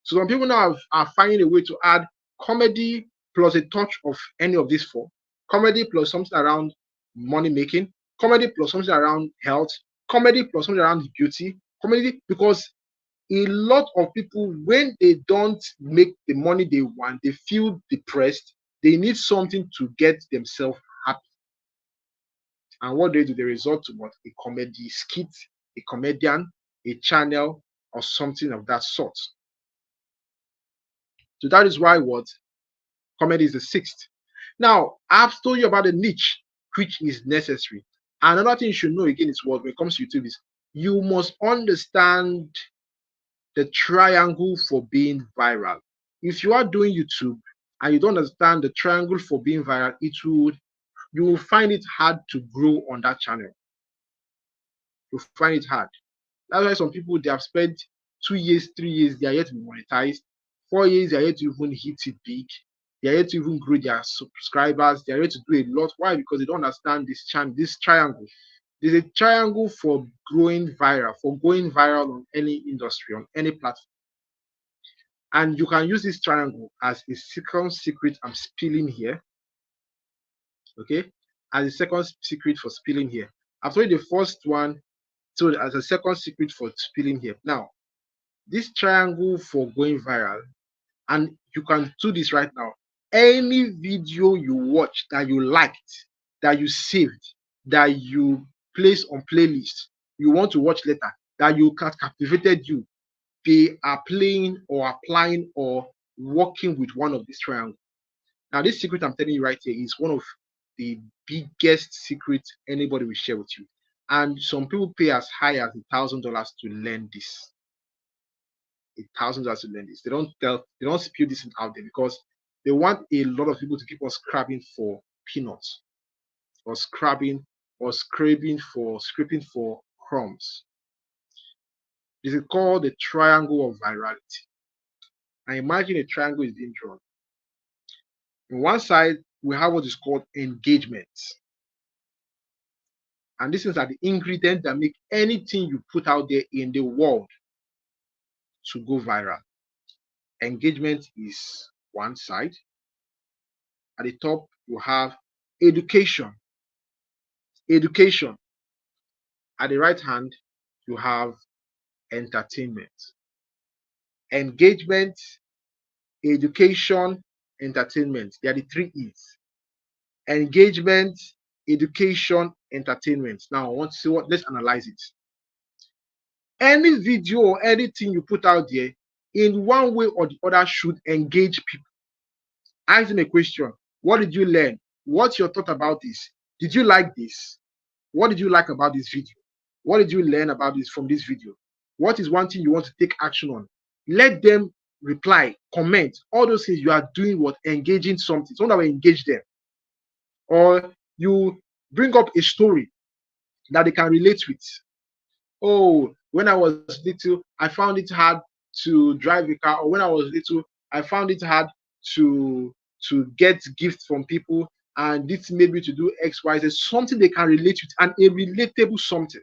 So some people now are finding a way to add comedy plus a touch of any of these 4. Comedy plus something around money making, comedy plus something around health, comedy plus something around beauty, comedy, because a lot of people, when they don't make the money they want, they feel depressed. They need something to get themselves happy. And what they do, they resort to what? A comedy skit, a comedian, a channel, or something of that sort. So that is why what? Comedy is the 6th. Now, I've told you about the niche, which is necessary. Another thing you should know again is what, when it comes to YouTube, is you must understand the triangle for being viral. If you are doing YouTube and you don't understand the triangle for being viral, you will find it hard to grow on that channel. You'll find it hard. That's why some people, they have spent 2 years, 3 years, they are yet to be monetized. 4 years, they are yet to even hit it big. They are yet to even grow their subscribers. They are yet to do a lot. Why? Because they don't understand this triangle. There's a triangle for going viral on any industry, on any platform. And you can use this triangle as a second secret I'm spilling here. Okay? As a second secret for spilling here. I've told you the first one, so as a second secret for spilling here. Now, this triangle for going viral, and you can do this right now. Any video you watch that you liked, that you saved, that you place on playlist, you want to watch later, that you captivated you, they are playing or applying or working with one of these triangles. Now, this secret I'm telling you right here is one of the biggest secrets anybody will share with you. And some people pay as high as $1,000 to learn this. $1,000 to learn this. They don't spew this out there because they want a lot of people to keep on scrapping for peanuts, or scraping for scraping for crumbs. This is called the triangle of virality. Now imagine a triangle is being drawn. On one side, we have what is called engagement. And these things are the ingredients that make anything you put out there in the world to go viral. Engagement is one side. At the top, you have education. Education. At the right hand, you have entertainment. Engagement, education, entertainment. They are the three E's. Engagement, education, entertainment. Now I want to see what, let's analyze it. Any video or anything you put out there, in one way or the other, should engage people. Ask them a question. What did you learn? What's your thought about this? Did you like this? What did you like about this video? What did you learn about this from this video? What is one thing you want to take action on? Let them reply, comment, all those things. You are doing what? Engaging something. So that will engage them. Or you bring up a story that they can relate with. Oh, when I was little, I found it hard to drive a car. Or when I was little, I found it hard to get gifts from people, and this made me to do X, Y, Z. Something they can relate with, and a relatable something.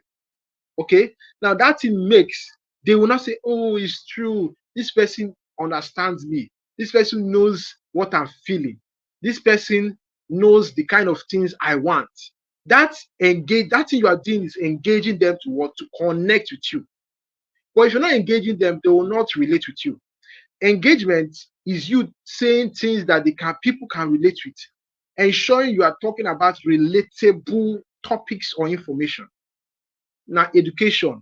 Okay, now that thing makes, they will not say, oh, it's true, this person understands me, this person knows what I'm feeling, this person knows the kind of things I want. That thing you are doing is engaging them to what? To connect with you. But if you're not engaging them, they will not relate with you. Engagement is you saying things that people can relate with, ensuring you are talking about relatable topics or information. Now, education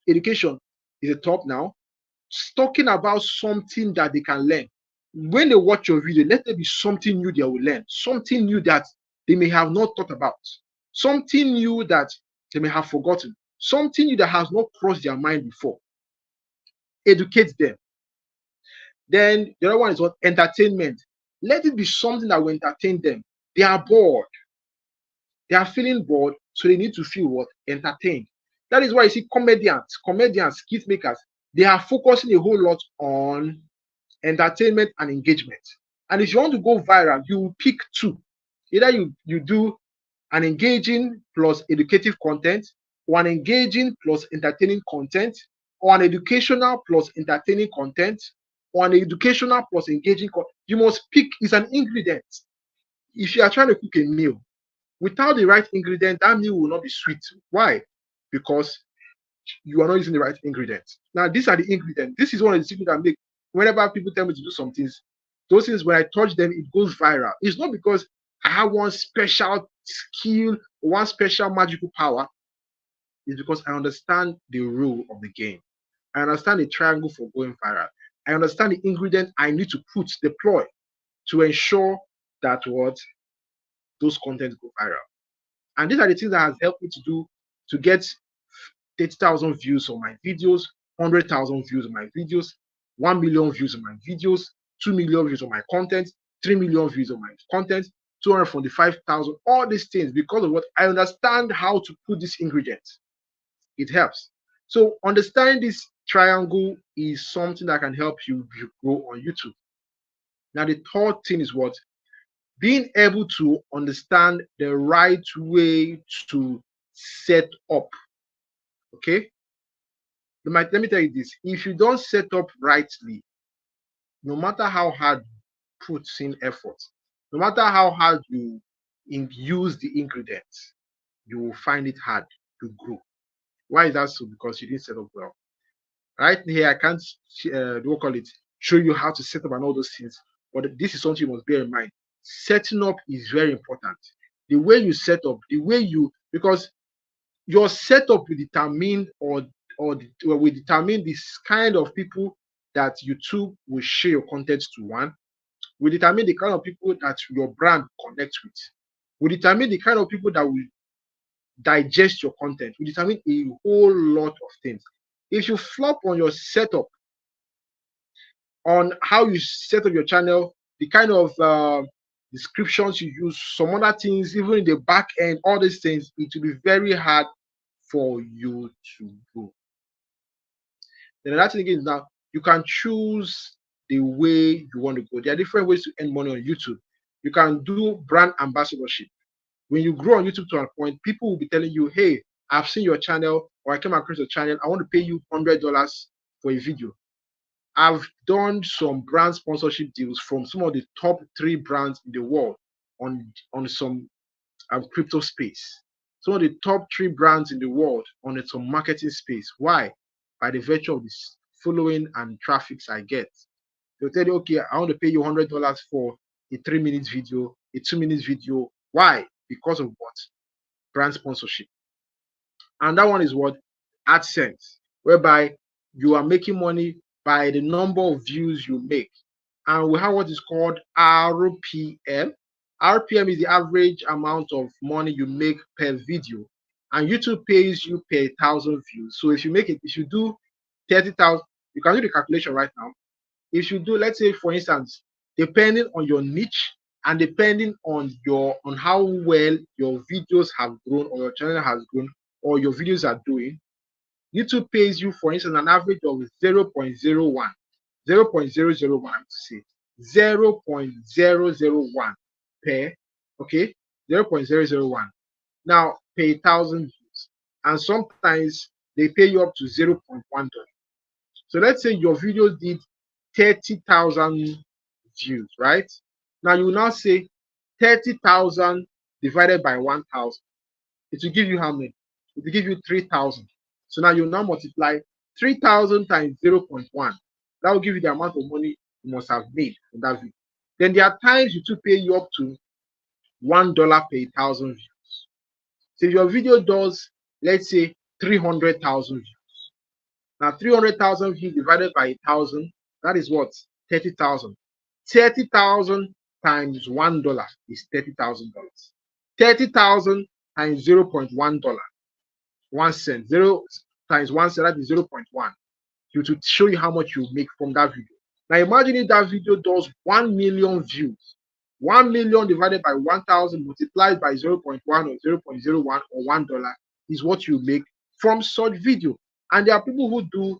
is a top now. Talking about something that they can learn. When they watch your video, let there be something new they will learn, something new that they may have not thought about, something new that they may have forgotten, something new that has not crossed their mind before. Educate them. Then the other one is what? Entertainment. Let it be something that will entertain them. They are bored. They are feeling bored, so they need to feel what? Entertained. That is why you see comedians, skit makers, they are focusing a whole lot on entertainment and engagement. And if you want to go viral, you will pick two. Either you do an engaging plus educative content, or an engaging plus entertaining content, or an educational plus entertaining content, or an educational plus engaging content. You must pick. It's an ingredient. If you are trying to cook a meal, without the right ingredient, that meal will not be sweet. Why? Because you are not using the right ingredients. Now, these are the ingredients. This is one of the things that make, whenever people tell me to do some things, those things, when I touch them, it goes viral. It's not because I have one special skill, one special magical power. It's because I understand the rule of the game. I understand the triangle for going viral. I understand the ingredient I need to deploy to ensure that what those contents go viral. And these are the things that has helped me to get 30,000 views on my videos, 100,000 views on my videos, 1 million views on my videos, 2 million views on my content, 3 million views on my content, 245,000, all these things, because of what I understand how to put these ingredients. It helps. So understanding this triangle is something that can help you grow on YouTube. Now, the third thing is what? Being able to understand the right way to set up. Okay? Let me tell you this. If you don't set up rightly, no matter how hard you put in effort, no matter how hard you use the ingredients, you will find it hard to grow. Why is that so? Because you didn't set up well. Right here, I can't show you how to set up and all those things, but this is something you must bear in mind. Setting up is very important. The way you set up, because your setup will determine will determine this kind of people that YouTube will share your content to. One will determine the kind of people that your brand connects with, will determine the kind of people that will digest your content, will determine a whole lot of things. If you flop on your setup, on how you set up your channel, the kind of descriptions you use, some other things, even in the back end, all these things, it will be very hard for you to grow. Then another thing is, now you can choose the way you want to go. There are different ways to earn money on YouTube. You can do brand ambassadorship. When you grow on YouTube to a point, people will be telling you, hey, I've seen your channel, or I came across your channel, I want to pay you $100 for a video. I've done some brand sponsorship deals from some of the top 3 brands in the world on some crypto space. Some of the top 3 brands in the world on its own marketing space. Why? By the virtue of this following and traffics I get. They'll tell you, okay, I want to pay you $100 for a 3-minute video, a 2-minute video. Why? Because of what? Brand sponsorship. And that one is what? AdSense, whereby you are making money by the number of views you make. And we have what is called RPM. RPM is the average amount of money you make per video. And YouTube pays you per 1,000 views. So if you make it, if you do 30,000, you can do the calculation right now. If you do, let's say, for instance, depending on your niche and depending on how well your videos have grown or your channel has grown or your videos are doing, YouTube pays you, for instance, an average of 0.01, 0.001, to say 0.001 per, okay, 0.001. Now, per 1,000 views, and sometimes they pay you up to $0.1. So let's say your video did 30,000 views, right? Now you will now say 30,000 divided by 1,000. It will give you how many? It will give you 3,000. So now you now multiply 3,000 times 0.1. That will give you the amount of money you must have made from that video. Then there are times it will pay you up to $1 per 1,000 views. So if your video does, let's say, 300,000 views. Now 300,000 views divided by 1,000, that is what? 30,000. 30,000 times $1 is $30,000. 30,000 times $0.1, 1 cent. 0 times 1 cent, that is 0.1. To show you how much you make from that video. Now imagine if that video does 1 million views. 1 million divided by 1,000 multiplied by 0.1 or 0.01 or $1 is what you make from such video. And there are people who do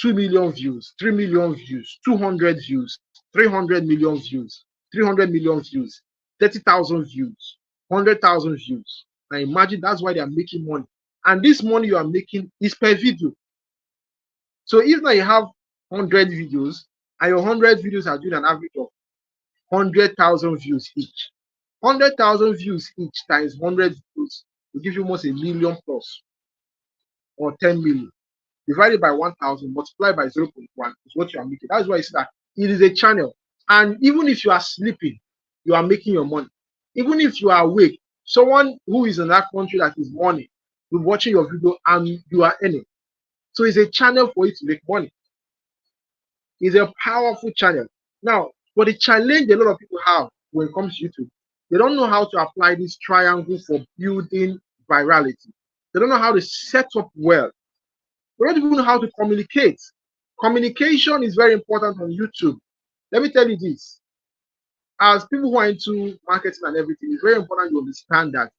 2 million views, 3 million views, 200 views, 300 million views, 300 million views, 30,000 views, 100,000 views. Now imagine that's why they are making money. And this money you are making is per video. So if now you have 100 videos and your 100 videos are doing an average of 100,000 views each, 100,000 views each times 100 views will give you almost a million plus or 10 million. Divided by 1,000 multiplied by 0.1 is what you are making. That's why it's that it is a channel. And even if you are sleeping, you are making your money. Even if you are awake, someone who is in that country that is morning will be watching your video and you are earning. So it's a channel for you to make money. It's a powerful channel. Now, but the challenge a lot of people have when it comes to YouTube, they don't know how to apply this triangle for building virality. They don't know how to set up well. They don't even know how to communicate. Communication is very important on YouTube. Let me tell you this. As people who are into marketing and everything, it's very important you understand that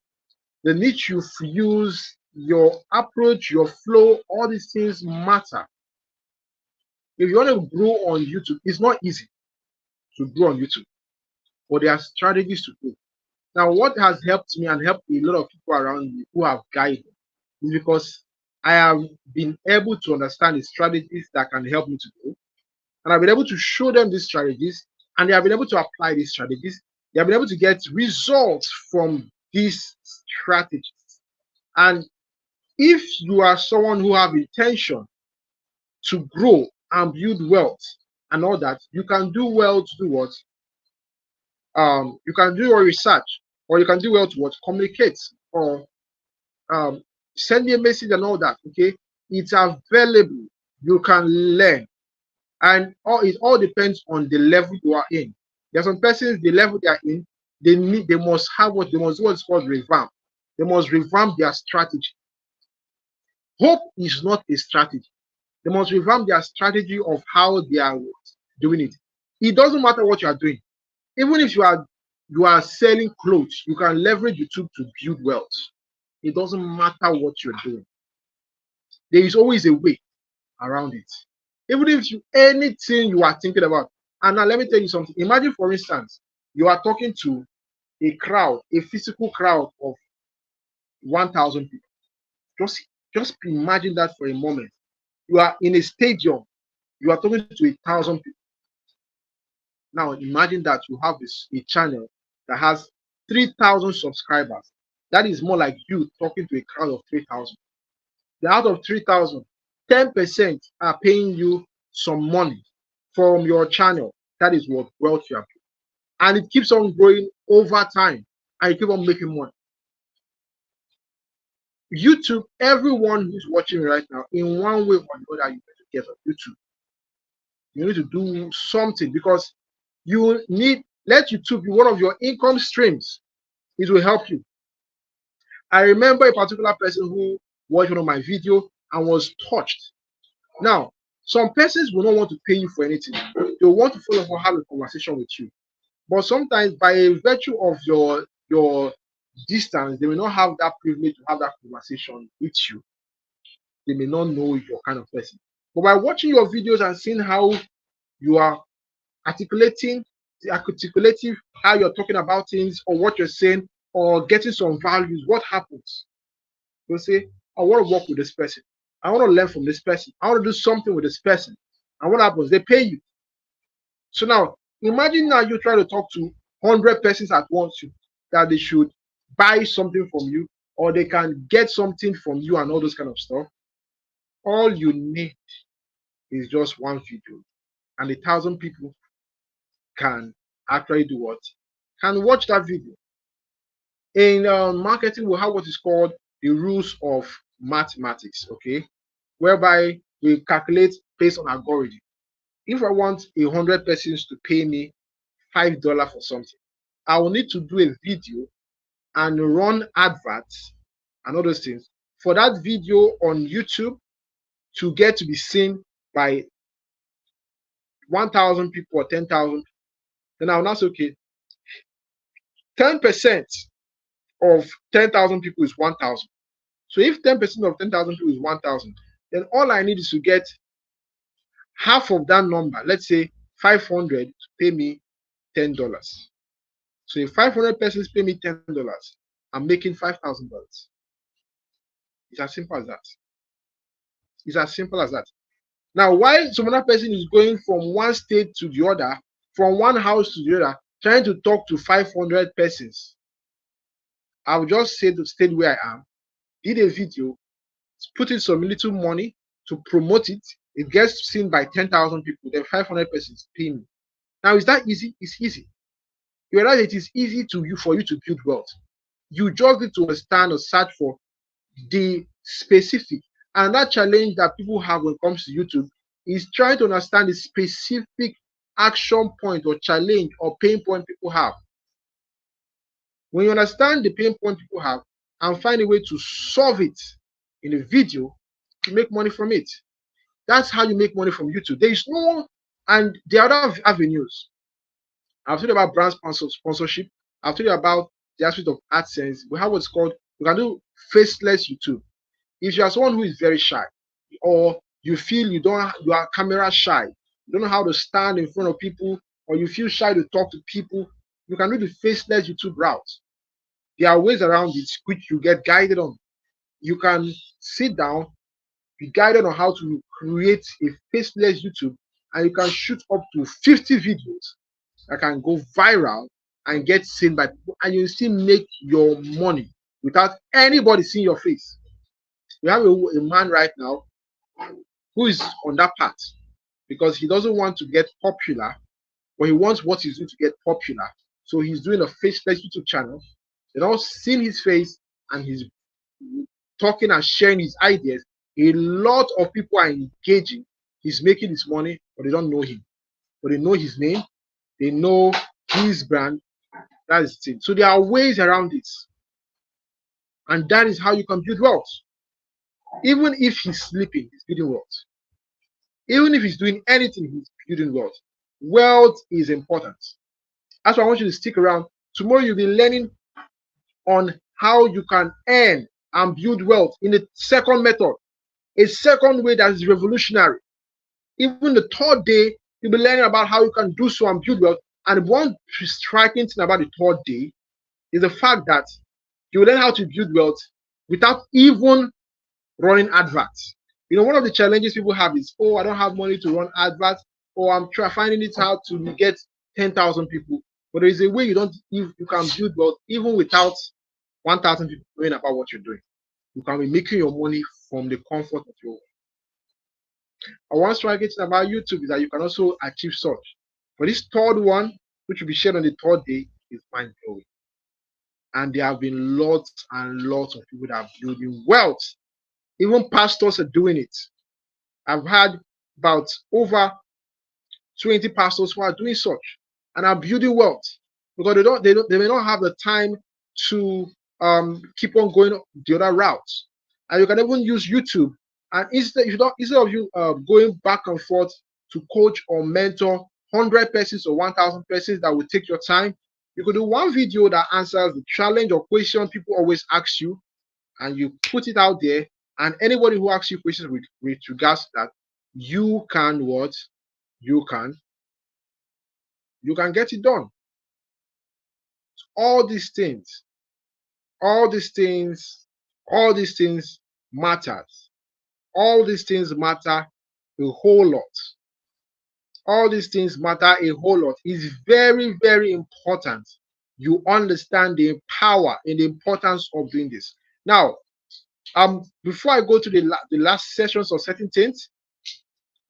the niche you use, your approach, your flow, all these things matter. If you want to grow on YouTube, it's not easy to grow on YouTube, but there are strategies to grow. Now, what has helped me and helped a lot of people around me who have guided is because I have been able to understand the strategies that can help me to grow. And I've been able to show them these strategies, and they have been able to apply these strategies. They have been able to get results from these strategies. And if you are someone who have intention to grow and build wealth and all that, you can do well to do what? You can do your research, or you can do well to what? Communicate, or send me a message and all that. Okay, it's available. You can learn, and it all depends on the level you are in. There are some persons, the level they are in, they must have what they must do what's called revamp. They must revamp their strategy. Hope is not a strategy. They must revamp their strategy of how they are doing it. It doesn't matter what you are doing. Even if you are selling clothes, you can leverage YouTube to build wealth. It doesn't matter what you're doing. There is always a way around it. Even if anything you are thinking about. And now let me tell you something. Imagine, for instance, you are talking to a crowd, a physical crowd of 1,000 people. Just imagine that for a moment. You are in a stadium. You are talking to 1,000 people. Now imagine that you have a channel that has 3,000 subscribers. That is more like you talking to a crowd of 3,000. The out of 3,000, 10% are paying you some money from your channel. That is what wealth you have. And it keeps on growing over time, and you keep on making money. YouTube, everyone who's watching right now, in one way or another, you need to get on YouTube. You need to do something, because you need, let YouTube be one of your income streams. It will help you. I remember a particular person who watched one of my videos and was touched. Now, some persons will not want to pay you for anything. They want to follow or have a conversation with you. But sometimes, by virtue of your distance, they may not have that privilege to have that conversation with you. They may not know your kind of person. But by watching your videos and seeing how you are articulating how you're talking about things, or what you're saying, or getting some values, what happens? You'll say, I want to work with this person. I want to learn from this person. I want to do something with this person. And what happens? They pay you. So now, imagine now you try to talk to 100 persons at once that they should buy something from you, or they can get something from you, and all those kind of stuff. All you need is just one video, and 1,000 people can actually do what? Can watch that video. In marketing, we have what is called the rules of mathematics, okay, whereby we calculate based on algorithm. If I want 100 persons to pay me $5 for something, I will need to do a video and run adverts and all those things for that video on YouTube to get to be seen by 1,000 people or 10,000. Then I'll now say, okay, 10% of 10,000 people is 1,000. So if 10% of 10,000 people is 1,000, then all I need is to get half of that number, let's say 500, to pay me $10. So if 500 persons pay me $10, I'm making $5,000. It's as simple as that. It's as simple as that. Now, while some other person is going from one state to the other, from one house to the other, trying to talk to 500 persons, I will just say to stay where I am, did a video, put in some little money to promote it. It gets seen by 10,000 people, then 500 persons pay me. Now, is that easy? It's easy. You realize it is easy for you to build wealth. You just need to understand or search for the specific. And that challenge that people have when it comes to YouTube is trying to understand the specific action point or challenge or pain point people have. When you understand the pain point people have and find a way to solve it in a video, you make money from it. That's how you make money from YouTube. There is no one, and the other avenues. I've told you about brand sponsorship. I've told you about the aspect of AdSense. We have what's called, we can do faceless YouTube. If you are someone who is very shy, or you feel you are camera shy, you don't know how to stand in front of people, or you feel shy to talk to people, you can do the faceless YouTube route. There are ways around it which you get guided on. You can sit down, be guided on how to create a faceless YouTube, and you can shoot up to 50 videos that can go viral and get seen by people, and you still make your money without anybody seeing your face. We have a man right now who is on that path because he doesn't want to get popular, but he wants what he's doing to get popular. So he's doing a faceless YouTube channel. They're all seeing his face and he's talking and sharing his ideas. A lot of people are engaging. He's making his money, but they don't know him. But they know his name. They know his brand. That is it. So there are ways around it. And that is how you can build wealth. Even if he's sleeping, he's building wealth. Even if he's doing anything, he's building wealth. Wealth is important. That's why I want you to stick around. Tomorrow you'll be learning on how you can earn and build wealth in a second method, a second way that is revolutionary. Even the third day, you'll be learning about how you can do so and build wealth. And one striking thing about the third day is the fact that you will learn how to build wealth without even running adverts. You know, one of the challenges people have is, oh, I don't have money to run adverts, or I'm finding it hard to get 10,000 people. But there is a way you can build wealth even without 1,000 people knowing about what you're doing. You can be making your money from the comfort of your home. And one striking thing about YouTube is that you can also achieve such. But this third one, which will be shared on the third day, is mind blowing. And there have been lots and lots of people that are building wealth. Even pastors are doing it. I've had about over 20 pastors who are doing such and are building wealth because they may not have the time to keep on going the other routes. And you can even use YouTube. And instead of you going back and forth to coach or mentor 100 persons or 1,000 persons that will take your time, you could do one video that answers the challenge or question people always ask you, and you put it out there. And anybody who asks you questions with regards to that, you can what? You can get it done. All these things matters. All these things matter a whole lot. All these things matter a whole lot. It's very, very important you understand the power and the importance of doing this. Now, before I go to the last sessions of certain things,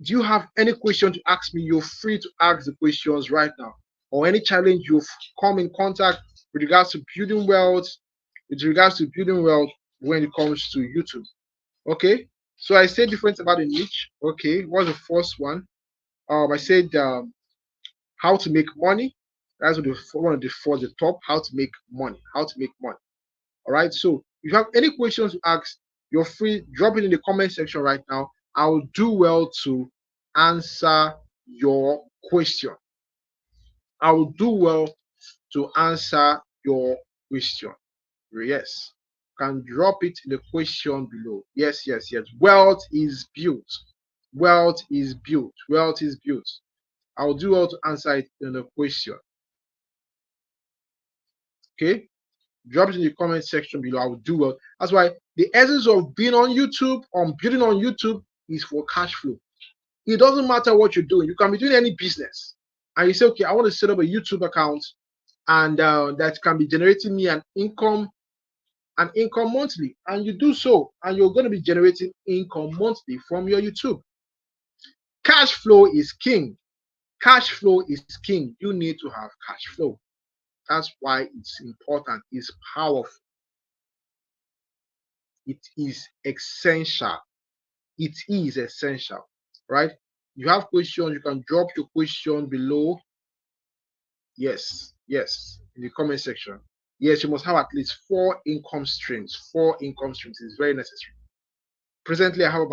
do you have any question to ask me? You're free to ask the questions right now, or any challenge you've come in contact with regards to building wealth, when it comes to YouTube. Okay, so I said different about the niche. Okay, what's the first one? I said how to make money. That's one of the top. How to make money. All right. So if you have any questions to ask, you're free. Drop it in the comment section right now. I will do well to answer your question. I will do well to answer your question. Yes. Can drop it in the question below. Yes. Wealth is built. I will do well to answer it in the question. Okay. Drop it in the comment section below. I will do well. That's why the essence of being on YouTube, building on YouTube, is for cash flow. It doesn't matter what you're doing. You can be doing any business, and you say, okay, I want to set up a YouTube account, and that can be generating me an income monthly, and you do so, and you're going to be generating income monthly from your YouTube. Cash flow is king. You need to have cash flow. That's why it's important. It's powerful. It is essential. Right? You have questions, you can drop your question below. Yes, in the comment section. Yes, you must have at least 4 income streams. 4 income streams is very necessary. Presently, I have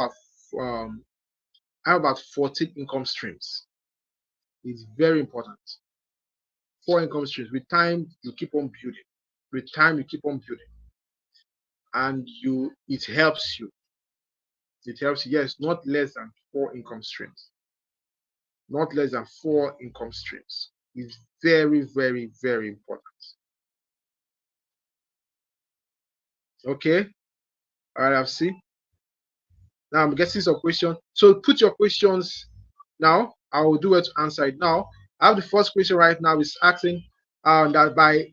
about 14 income streams. It's very important. 4 income streams. With time, you keep on building. And it helps you. Yes, not less than 4 income streams. It's very, very, very important. Okay. All right, I've seen. Now I'm getting some questions. So put your questions now. I will do it to answer it now. I have the first question right now. Is asking that by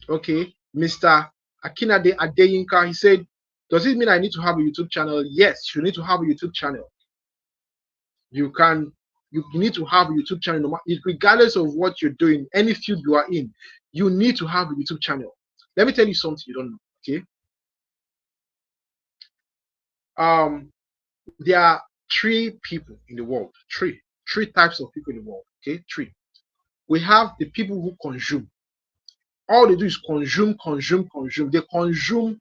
Mr. Akinade Adeyinka. He said, does it mean I need to have a YouTube channel? Yes, you need to have a YouTube channel. You need to have a YouTube channel regardless of what you're doing, any field you are in. You need to have a YouTube channel. Let me tell you something you don't know. Okay. There are 3 people in the world. Three types of people in the world. Okay, 3. We have the people who consume. All they do is consume. They consume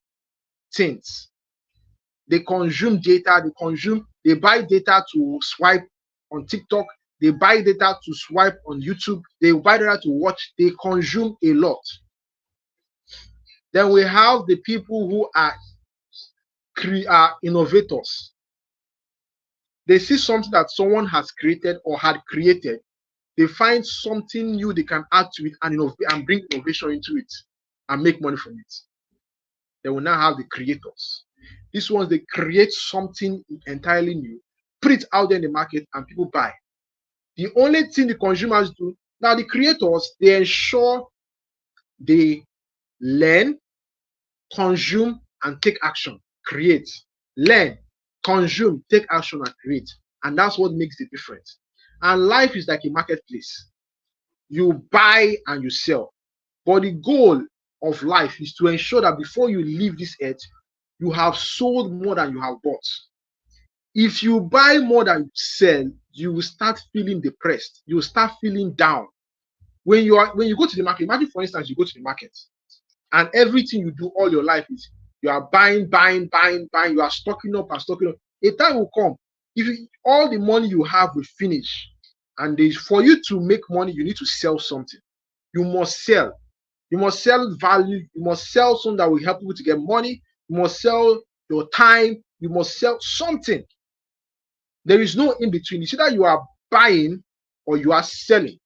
things. They consume data. They buy data to swipe on TikTok. They buy data to swipe on YouTube. They buy data to watch. They consume a lot. Then we have the people who are innovators. They see something that someone has created or had created. They find something new they can add to it and bring innovation into it and make money from it. They will now have the creators. These ones, they create something entirely new, put it out there in the market, and people buy. The only thing the consumers do, now the creators, they ensure they learn, consume and take action, create, learn, consume, take action, and create. And that's what makes the difference. And life is like a marketplace. You buy and you sell. But the goal of life is to ensure that before you leave this earth, you have sold more than you have bought. If you buy more than you sell, you will start feeling depressed. You will start feeling down. When you go to the market, imagine for instance, you go to the market and everything you do all your life is you are buying, you are stocking up and stocking up. A time will come, all the money you have will finish, and for you to make money, you need to sell something. You must sell. You must sell value. You must sell something that will help you to get money. You must sell your time. You must sell something. There is no in between. It's either you are buying or you are selling.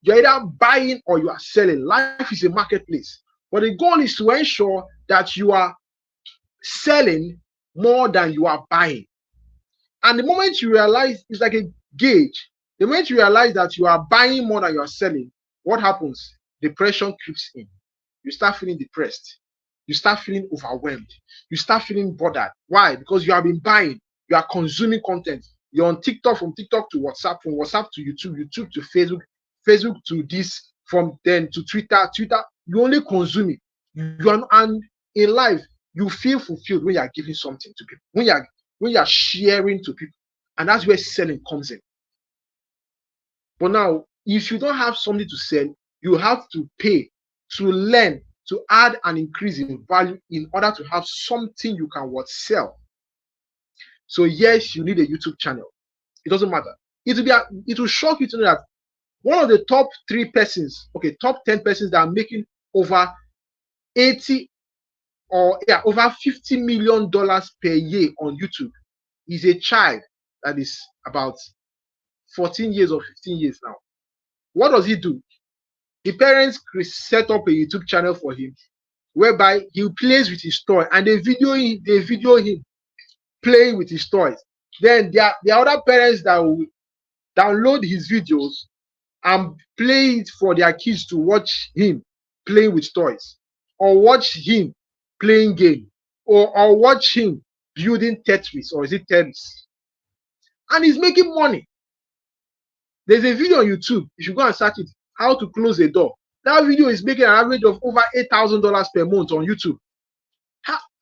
You're either buying or you are selling. Life is a marketplace. But the goal is to ensure that you are selling more than you are buying. And the moment you realize, it's like a gauge. The moment you realize that you are buying more than you are selling, what happens? Depression creeps in. You start feeling depressed. You start feeling overwhelmed. You start feeling bothered. Why? Because you have been buying. You are consuming content. You're on TikTok, from TikTok to WhatsApp, from WhatsApp to YouTube, YouTube to Facebook, Facebook to this, from then to Twitter, Twitter. You only consume it. And in life, you feel fulfilled when you are giving something to people, when you are sharing to people. And that's where selling comes in. But now, if you don't have something to sell, you have to pay to learn, to add and increase in value in order to have something you can sell. So yes, you need a YouTube channel. It doesn't matter. It will shock you to know that one of the top 10 persons that are making over $80 or over $50 million per year on YouTube is a child that is about 14 years or 15 years now. What does he do? The parents set up a YouTube channel for him, whereby he plays with his toy, and they video him playing with his toys. Then there are other parents that will download his videos and play it for their kids to watch him playing with toys, or watch him playing game, or watch him building Tetris, or is it Tetris? And he's making money. There's a video on YouTube. You should go and search it. How to close a door. That video is making an average of over $8,000 per month on YouTube.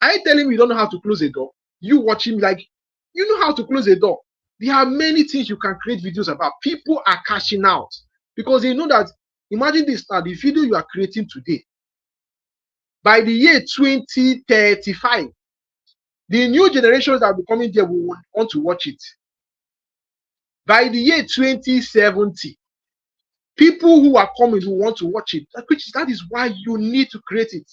Are you telling me you don't know how to close a door? You watch him like you know how to close a door. There are many things you can create videos about. People are cashing out because they know that. Imagine this now, the video you are creating today, by the year 2035, the new generations that will be coming there will want to watch it. By the year 2070, people who are coming who want to watch it. That is why you need to create it.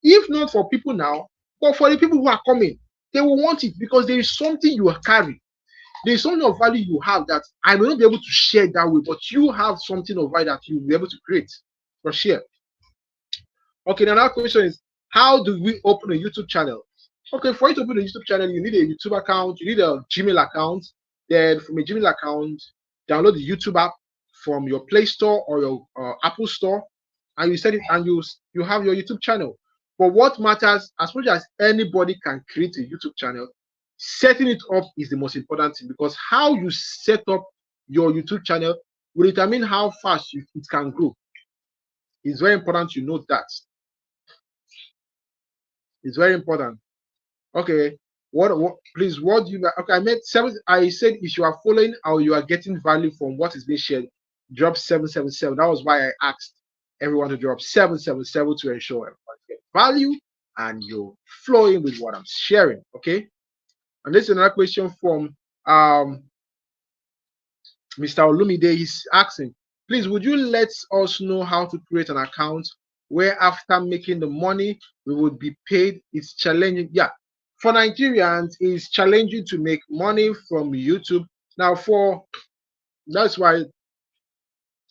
If not for people now, but for the people who are coming, they will want it because there is something you carry. There is something of value you have that I may not be able to share that way, but you have something of value that you will be able to create or share. Okay, now another question is, how do we open a YouTube channel? Okay, for you to open a YouTube channel, you need a YouTube account, you need a Gmail account. Then from a Gmail account, download the YouTube app from your Play Store or your Apple Store, and you set it, and you have your YouTube channel. But what matters, as much as anybody can create a YouTube channel, setting it up is the most important thing, because how you set up your YouTube channel will determine how fast it can grow. It's very important you note that. It's very important. Okay. What do you okay? I said if you are following or you are getting value from what is being shared, drop 777. That was why I asked everyone to drop 777 to ensure everyone gets value and you're flowing with what I'm sharing. Okay. And this is another question from Mr. Olumide. He's asking, please, would you let us know how to create an account where after making the money we would be paid? It's challenging. Yeah. For Nigerians, it's challenging to make money from YouTube. Now, that's why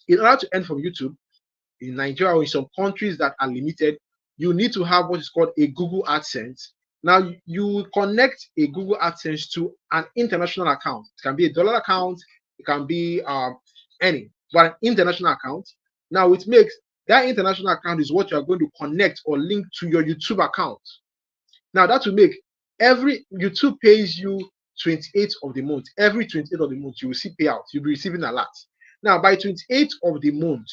in order to earn from YouTube in Nigeria or in some countries that are limited, you need to have what is called a Google AdSense. Now, you connect a Google AdSense to an international account. It can be a dollar account, it can be any, but an international account. Now, it makes That international account is what you are going to connect or link to your YouTube account. Now that will make every YouTube pays you 28th of the month. Every 28th of the month, you will see payout. You'll be receiving a lot. Now, by 28th of the month,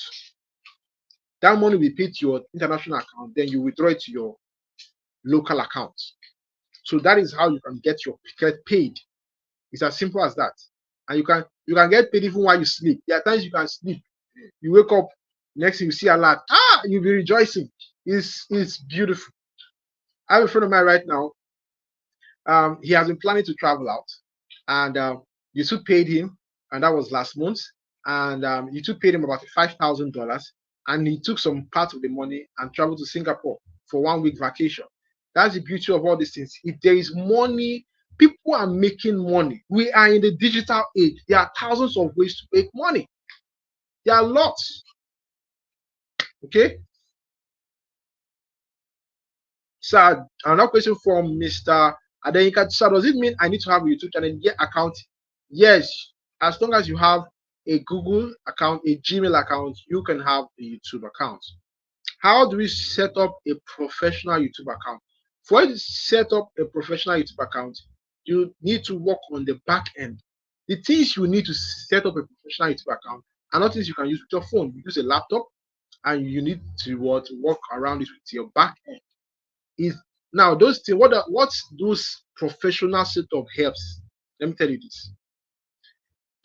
that money will be paid to your international account. Then you withdraw it to your local account. So that is how you can get paid. It's as simple as that. And you can get paid even while you sleep. There are times you can sleep. You wake up, next thing you see a lot. You'll be rejoicing. It's beautiful. I have a friend of mine right now. He has been planning to travel out, and YouTube paid him, and that was last month. And YouTube paid him about $5,000, and he took some part of the money and traveled to Singapore for 1 week vacation. That's the beauty of all these things. If there is money, people are making money. We are in the digital age. There are thousands of ways to make money. There are lots. Okay. So another question from Mr. Adenika. So does it mean I need to have a YouTube channel and get account? Yes. As long as you have a Google account, a Gmail account, you can have a YouTube account. How do we set up a professional YouTube account? For you to set up a professional YouTube account, you need to work on the back end. The things you need to set up a professional YouTube account are not things you can use with your phone. You use a laptop, and you need to work around it with your back end. Now those things, what's those professional setup helps? Let me tell you this.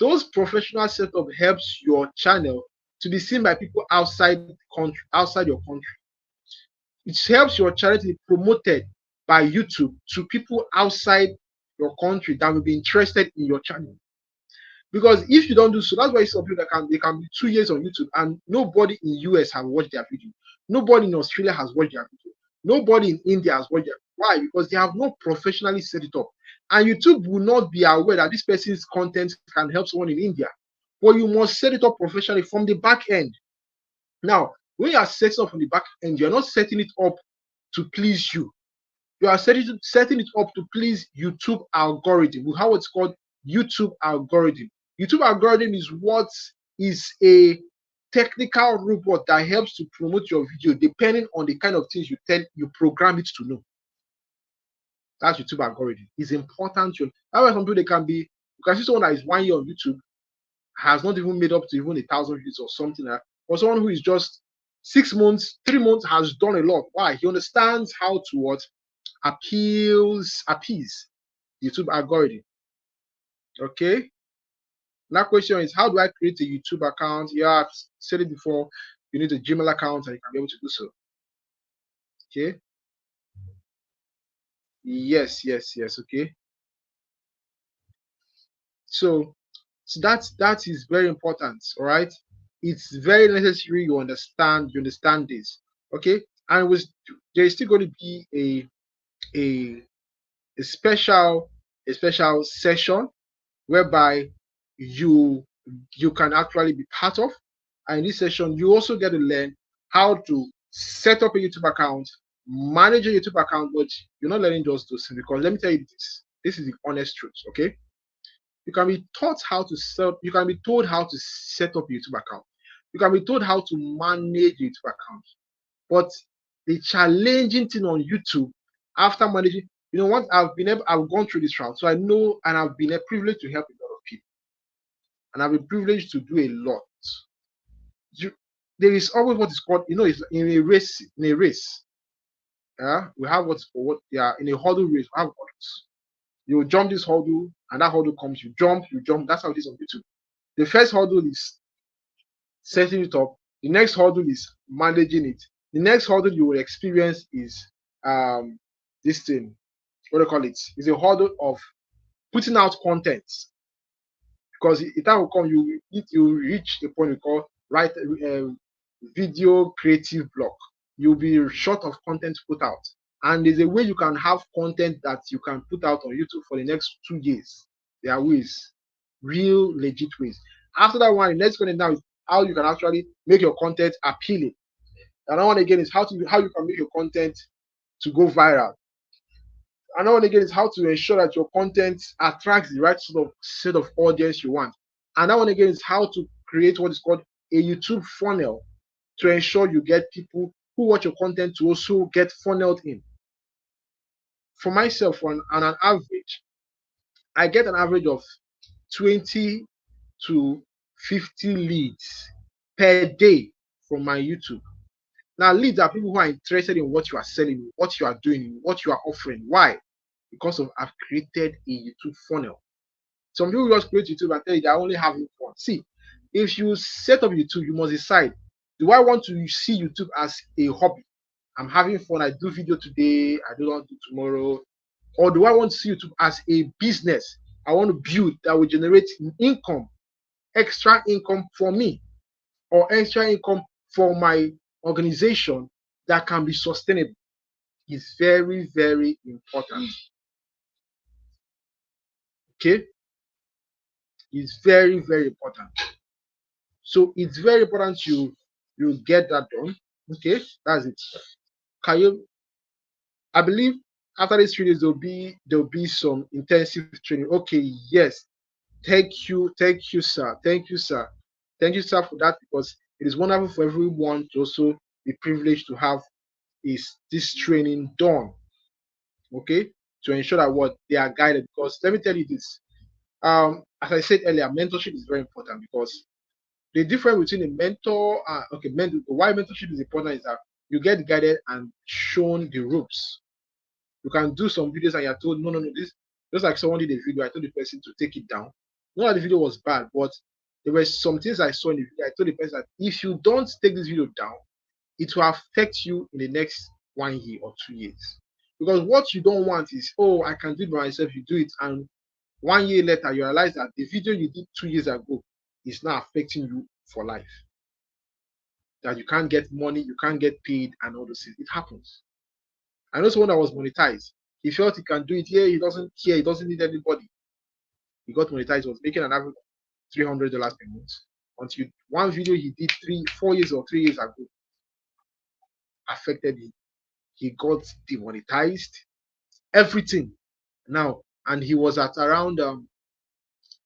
Those professional setup helps your channel to be seen by people outside your country. It helps your channel to be promoted by YouTube to people outside your country that will be interested in your channel. Because if you don't do so, that's why some people they can be 2 years on YouTube and nobody in US has watched their video. Nobody in Australia has watched their video. Nobody in India has watched their video. Why? Because they have not professionally set it up. And YouTube will not be aware that this person's content can help someone in India. But you must set it up professionally from the back end. Now, when you are setting up from the back end, you're not setting it up to please you. You are setting it up to please YouTube algorithm. We have what's called YouTube algorithm. YouTube algorithm is what is a technical robot that helps to promote your video depending on the kind of things you program it to know. That's YouTube algorithm. It's important. That's why some people you can see someone that is 1 year on YouTube has not even made up to even 1,000 views or something like that. Or someone who is just 6 months, 3 months has done a lot. Why? He understands how to appease YouTube algorithm. Okay. Now question is, how do I create a YouTube account? Yeah, I've said it before. You need a Gmail account and you can be able to do so. Okay. Yes. Okay. So that is very important. All right. It's very necessary you understand this. Okay. And there's still going to be a special session whereby you can actually be part of. And in this session, you also get to learn how to set up a YouTube account, manage a YouTube account, but you're not learning just those things, because let me tell you this is the honest truth. Okay, you can be taught how to you can be told how to set up a YouTube account, you can be told how to manage a YouTube account, but the challenging thing on YouTube after managing, what I've gone through this route, so I know, and I've been privileged to help a lot of people, and I've been privileged to do a lot. There is always what is called, in a race. We have in a hurdle race, we have hurdles. You jump this hurdle, and that hurdle comes, you jump. That's how it is on YouTube. The first hurdle is setting it up. The next hurdle is managing it. The next hurdle you will experience is this thing. What do you call it? It's a hurdle of putting out content. Because the time will come, you reach the point we call video creative block. You'll be short of content to put out. And there's a way you can have content that you can put out on YouTube for the next 2 years. There are ways, real legit ways. After that one, the next content now is how you can actually make your content appealing. Another one again is how you can make your content to go viral. Another one again is how to ensure that your content attracts the right sort of set of audience you want. Another one again is how to create what is called a YouTube funnel. to ensure you get people who watch your content to also get funneled in. For myself, on an average, I get an average of 20 to 50 leads per day from my YouTube. Now, leads are people who are interested in what you are selling, what you are doing, what you are offering. Why? Because of I've created a YouTube funnel. Some people just create YouTube and tell you they're only having fun. See, if you set up YouTube, you must decide, do I want to see YouTube as a hobby? I'm having fun. I do video today. I do not do tomorrow. Or do I want to see YouTube as a business? I want to build that will generate income, extra income for me, or extra income for my organization that can be sustainable. Is very, very important. Okay, it's very, very important. So it's very important you get that done. Okay, that's it. Can you? I believe after this 3 days there'll be some intensive training. Okay, yes. Thank you, sir. Thank you, sir. Thank you, sir, for that, because it is wonderful for everyone to also be privileged to have this training done. Okay, to ensure that what they are guided. Because let me tell you this. As I said earlier, mentorship is very important, because the difference between a mentor, why mentorship is important is that you get guided and shown the ropes. You can do some videos and you're told, no, this just like someone did a video, I told the person to take it down. Not that the video was bad, but there were some things I saw in the video. I told the person that if you don't take this video down, it will affect you in the next 1 year or 2 years. Because what you don't want is, oh, I can do it by myself, you do it, and 1 year later you realize that the video you did 2 years ago is now affecting you for life. That you can't get money, you can't get paid, and all those things. It happens. I know someone that was monetized. He felt he can do it here. He doesn't care. He doesn't need anybody. He got monetized. He was making an average of $300 per month. Until one video he did 4 years or 3 years ago affected him. He got demonetized. Everything now, and he was at around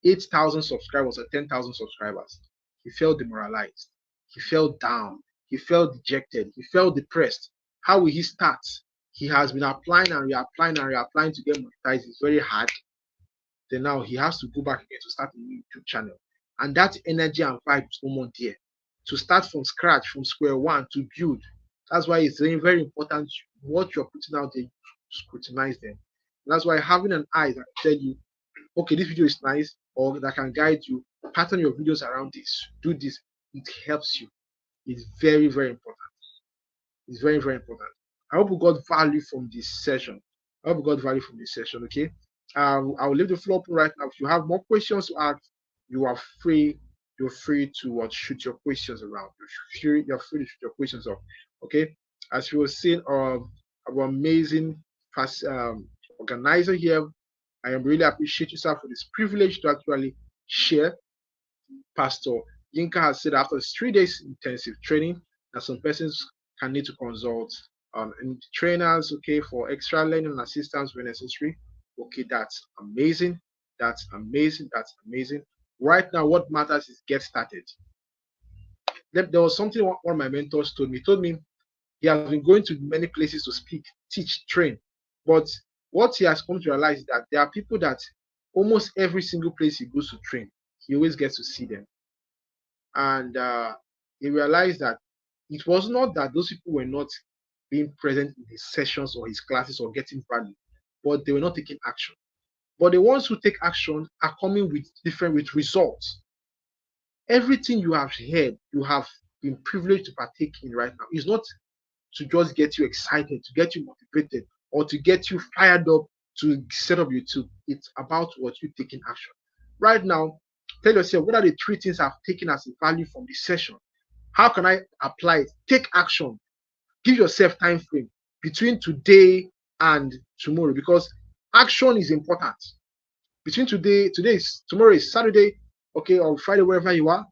8,000 subscribers or 10,000 subscribers. He felt demoralized. He felt down. He felt dejected. He felt depressed. How will he start? He has been applying and reapplying and reapplying to get monetized. It's very hard. Then now he has to go back again to start a new YouTube channel. And that energy and vibe is no more there. To start from scratch, from square one, to build. That's why it's very, very important what you're putting out there, to scrutinize them. And that's why having an eye that can tell you, okay, this video is nice, or that can guide you, pattern your videos around this, do this, it helps you. It's very, very important. It's very, very important. I hope you got value from this session. Okay. I will leave the floor open right now. If you have more questions to ask, you're free to shoot your questions around. You're free to shoot your questions off. Okay. As you were saying, our amazing organizer here, I am really appreciate you, sir, for this privilege to actually share. Pastor Yinka has said after 3 days intensive training that some persons can need to consult and trainers, okay, for extra learning and assistance when necessary. Okay, that's amazing. That's amazing. That's amazing. Right now, what matters is get started. There was something one of my mentors told me. He told me he has been going to many places to speak, teach, train. But what he has come to realize is that there are people that almost every single place he goes to train, he always gets to see them. And he realized that it was not that those people were not being present in his sessions or his classes or getting value, but they were not taking action. But the ones who take action are coming with results. Everything you have heard, you have been privileged to partake in right now, is not to just get you excited, to get you motivated, or to get you fired up to set up YouTube. It's about what you taking action. Right now, tell yourself, what are the 3 things I've taken as a value from this session? How can I apply it? Take action. Give yourself time frame between today and tomorrow, because action is important. Between tomorrow is Saturday, okay, or Friday, wherever you are.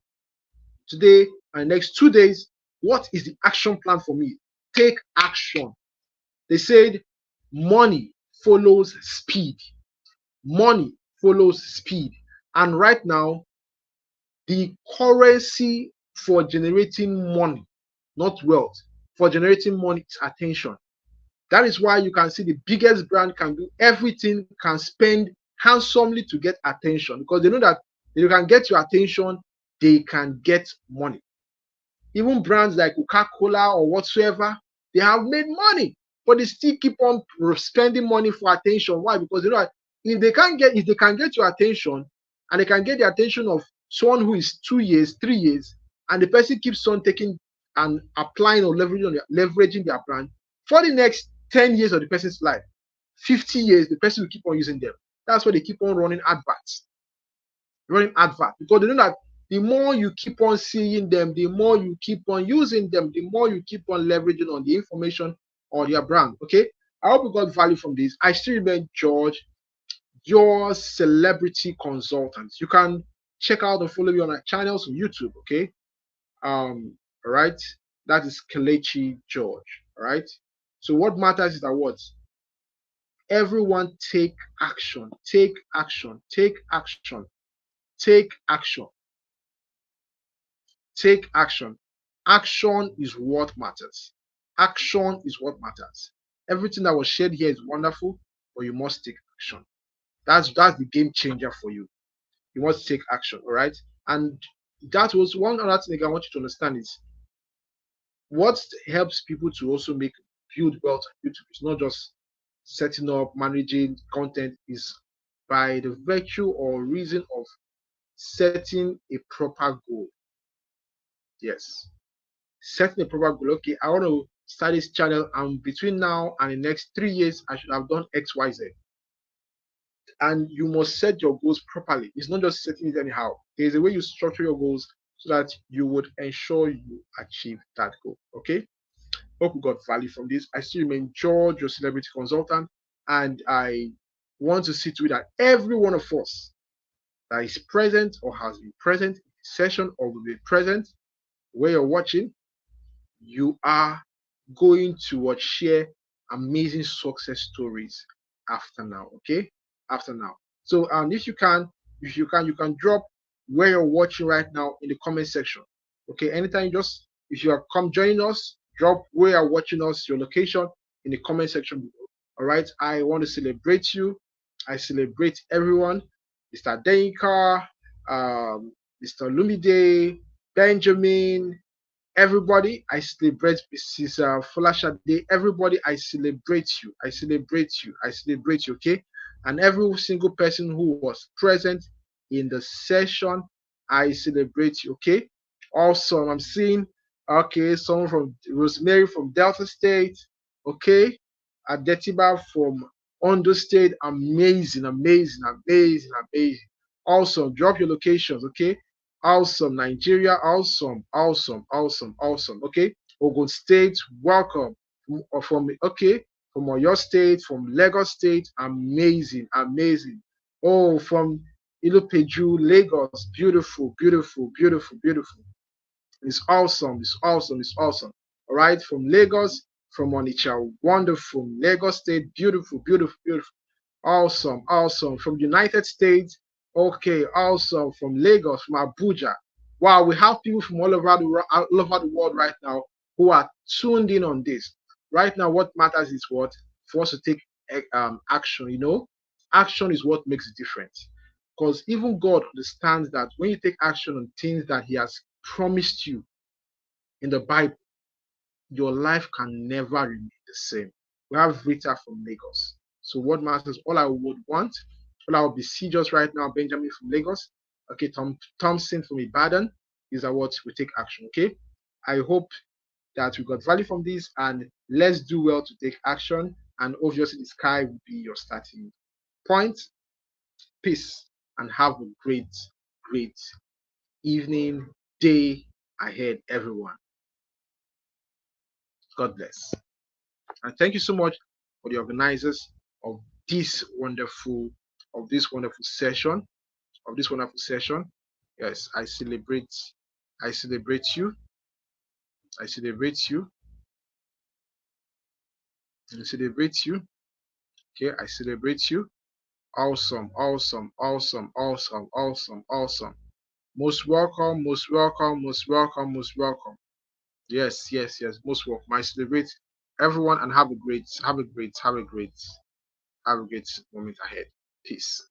Today and next 2 days, what is the action plan for me? Take action. They said money follows speed. Money follows speed. And right now, the currency for generating money, not wealth. For generating money is attention. That is why you can see the biggest brand can do everything, can spend handsomely to get attention, because they know that if you can get your attention, they can get money. Even brands like Coca-Cola or whatsoever, they have made money, but they still keep on spending money for attention. Why? Because they know that if they can get your attention, and they can get the attention of someone who is 2 years, 3 years, and the person keeps on taking and applying or leveraging their brand for the next 10 years of the person's life, 50 years, the person will keep on using them. That's why they keep on running adverts, because they know that the more you keep on seeing them, the more you keep on using them, the more you keep on leveraging on the information or your brand. Okay, I hope you got value from this. I still remain George, your celebrity consultant. You can check out and follow me on our channels on YouTube. Okay, all right, that is Kelechi George. All right, so what matters is that what everyone take action, take action, take action, take action, take action. Action is what matters. Action is what matters. Everything that was shared here is wonderful, but you must take action. That's the game changer for you. You must take action, all right? And that was one other thing I want you to understand is what helps people to also build wealth on YouTube is not just setting up, managing content, is by the virtue or reason of setting a proper goal. Yes, setting a proper goal. Okay, I want to start this channel, and between now and the next 3 years, I should have done X, Y, Z. And you must set your goals properly. It's not just setting it anyhow. There's a way you structure your goals so that you would ensure you achieve that goal. Okay. Hope you got value from this. I still remain George, your celebrity consultant, and I want to see to it that every one of us that is present or has been present in the session or will be present where you're watching, you are going to share amazing success stories after now. Okay, after now. So if you can drop where you're watching right now in the comment section. Okay, anytime if you are come joining us, drop where you're watching us, your location in the comment section below. All right, I want to celebrate you. I celebrate everyone. Mr. Denka, Mr. Lumide, Benjamin, everybody. I celebrate Mrs. Folashade. Everybody, I celebrate you. I celebrate you. I celebrate you. Okay, and every single person who was present in the session, I celebrate you. Okay, awesome. I'm seeing someone from Rosemary from Delta State. Okay, Adetiba from Ondo State. Amazing, amazing, amazing, amazing. Awesome. Drop your locations. Okay. Awesome. Nigeria. Awesome. Awesome. Awesome. Awesome. Okay. Ogun State. Welcome. From Oyo State, from Lagos State. Amazing. Amazing. Oh, from Ilopeju, Lagos. Beautiful. Beautiful. Beautiful. Beautiful. It's awesome. It's awesome. It's awesome. All right. From Lagos, from Onitsha. Wonderful. Lagos State. Beautiful. Beautiful. Beautiful. Awesome. Awesome. From United States. Okay, awesome. From Lagos, from Abuja. Wow, we have people from all over the world right now who are tuned in on this. Right now, what matters is what? For us to take action, Action is what makes a difference. Because even God understands that when you take action on things that He has promised you in the Bible, your life can never remain the same. We have Rita from Lagos. So what matters, all I would want, all I will beseech us right now, Benjamin from Lagos, okay, Thompson from Ibadan, is that what we take action, okay? I hope that we got value from this, and let's do well to take action, and obviously the sky will be your starting point. Peace, and have a great, great evening, day ahead, everyone. God bless. And thank you so much for the organizers of this wonderful session. Yes, I celebrate you. I celebrate you. I celebrate you. Okay, I celebrate you. Awesome, awesome, awesome, awesome, awesome, awesome. Most welcome, most welcome, most welcome, most welcome. Yes, yes, yes. Most welcome. I celebrate everyone and have a great moment ahead. Peace.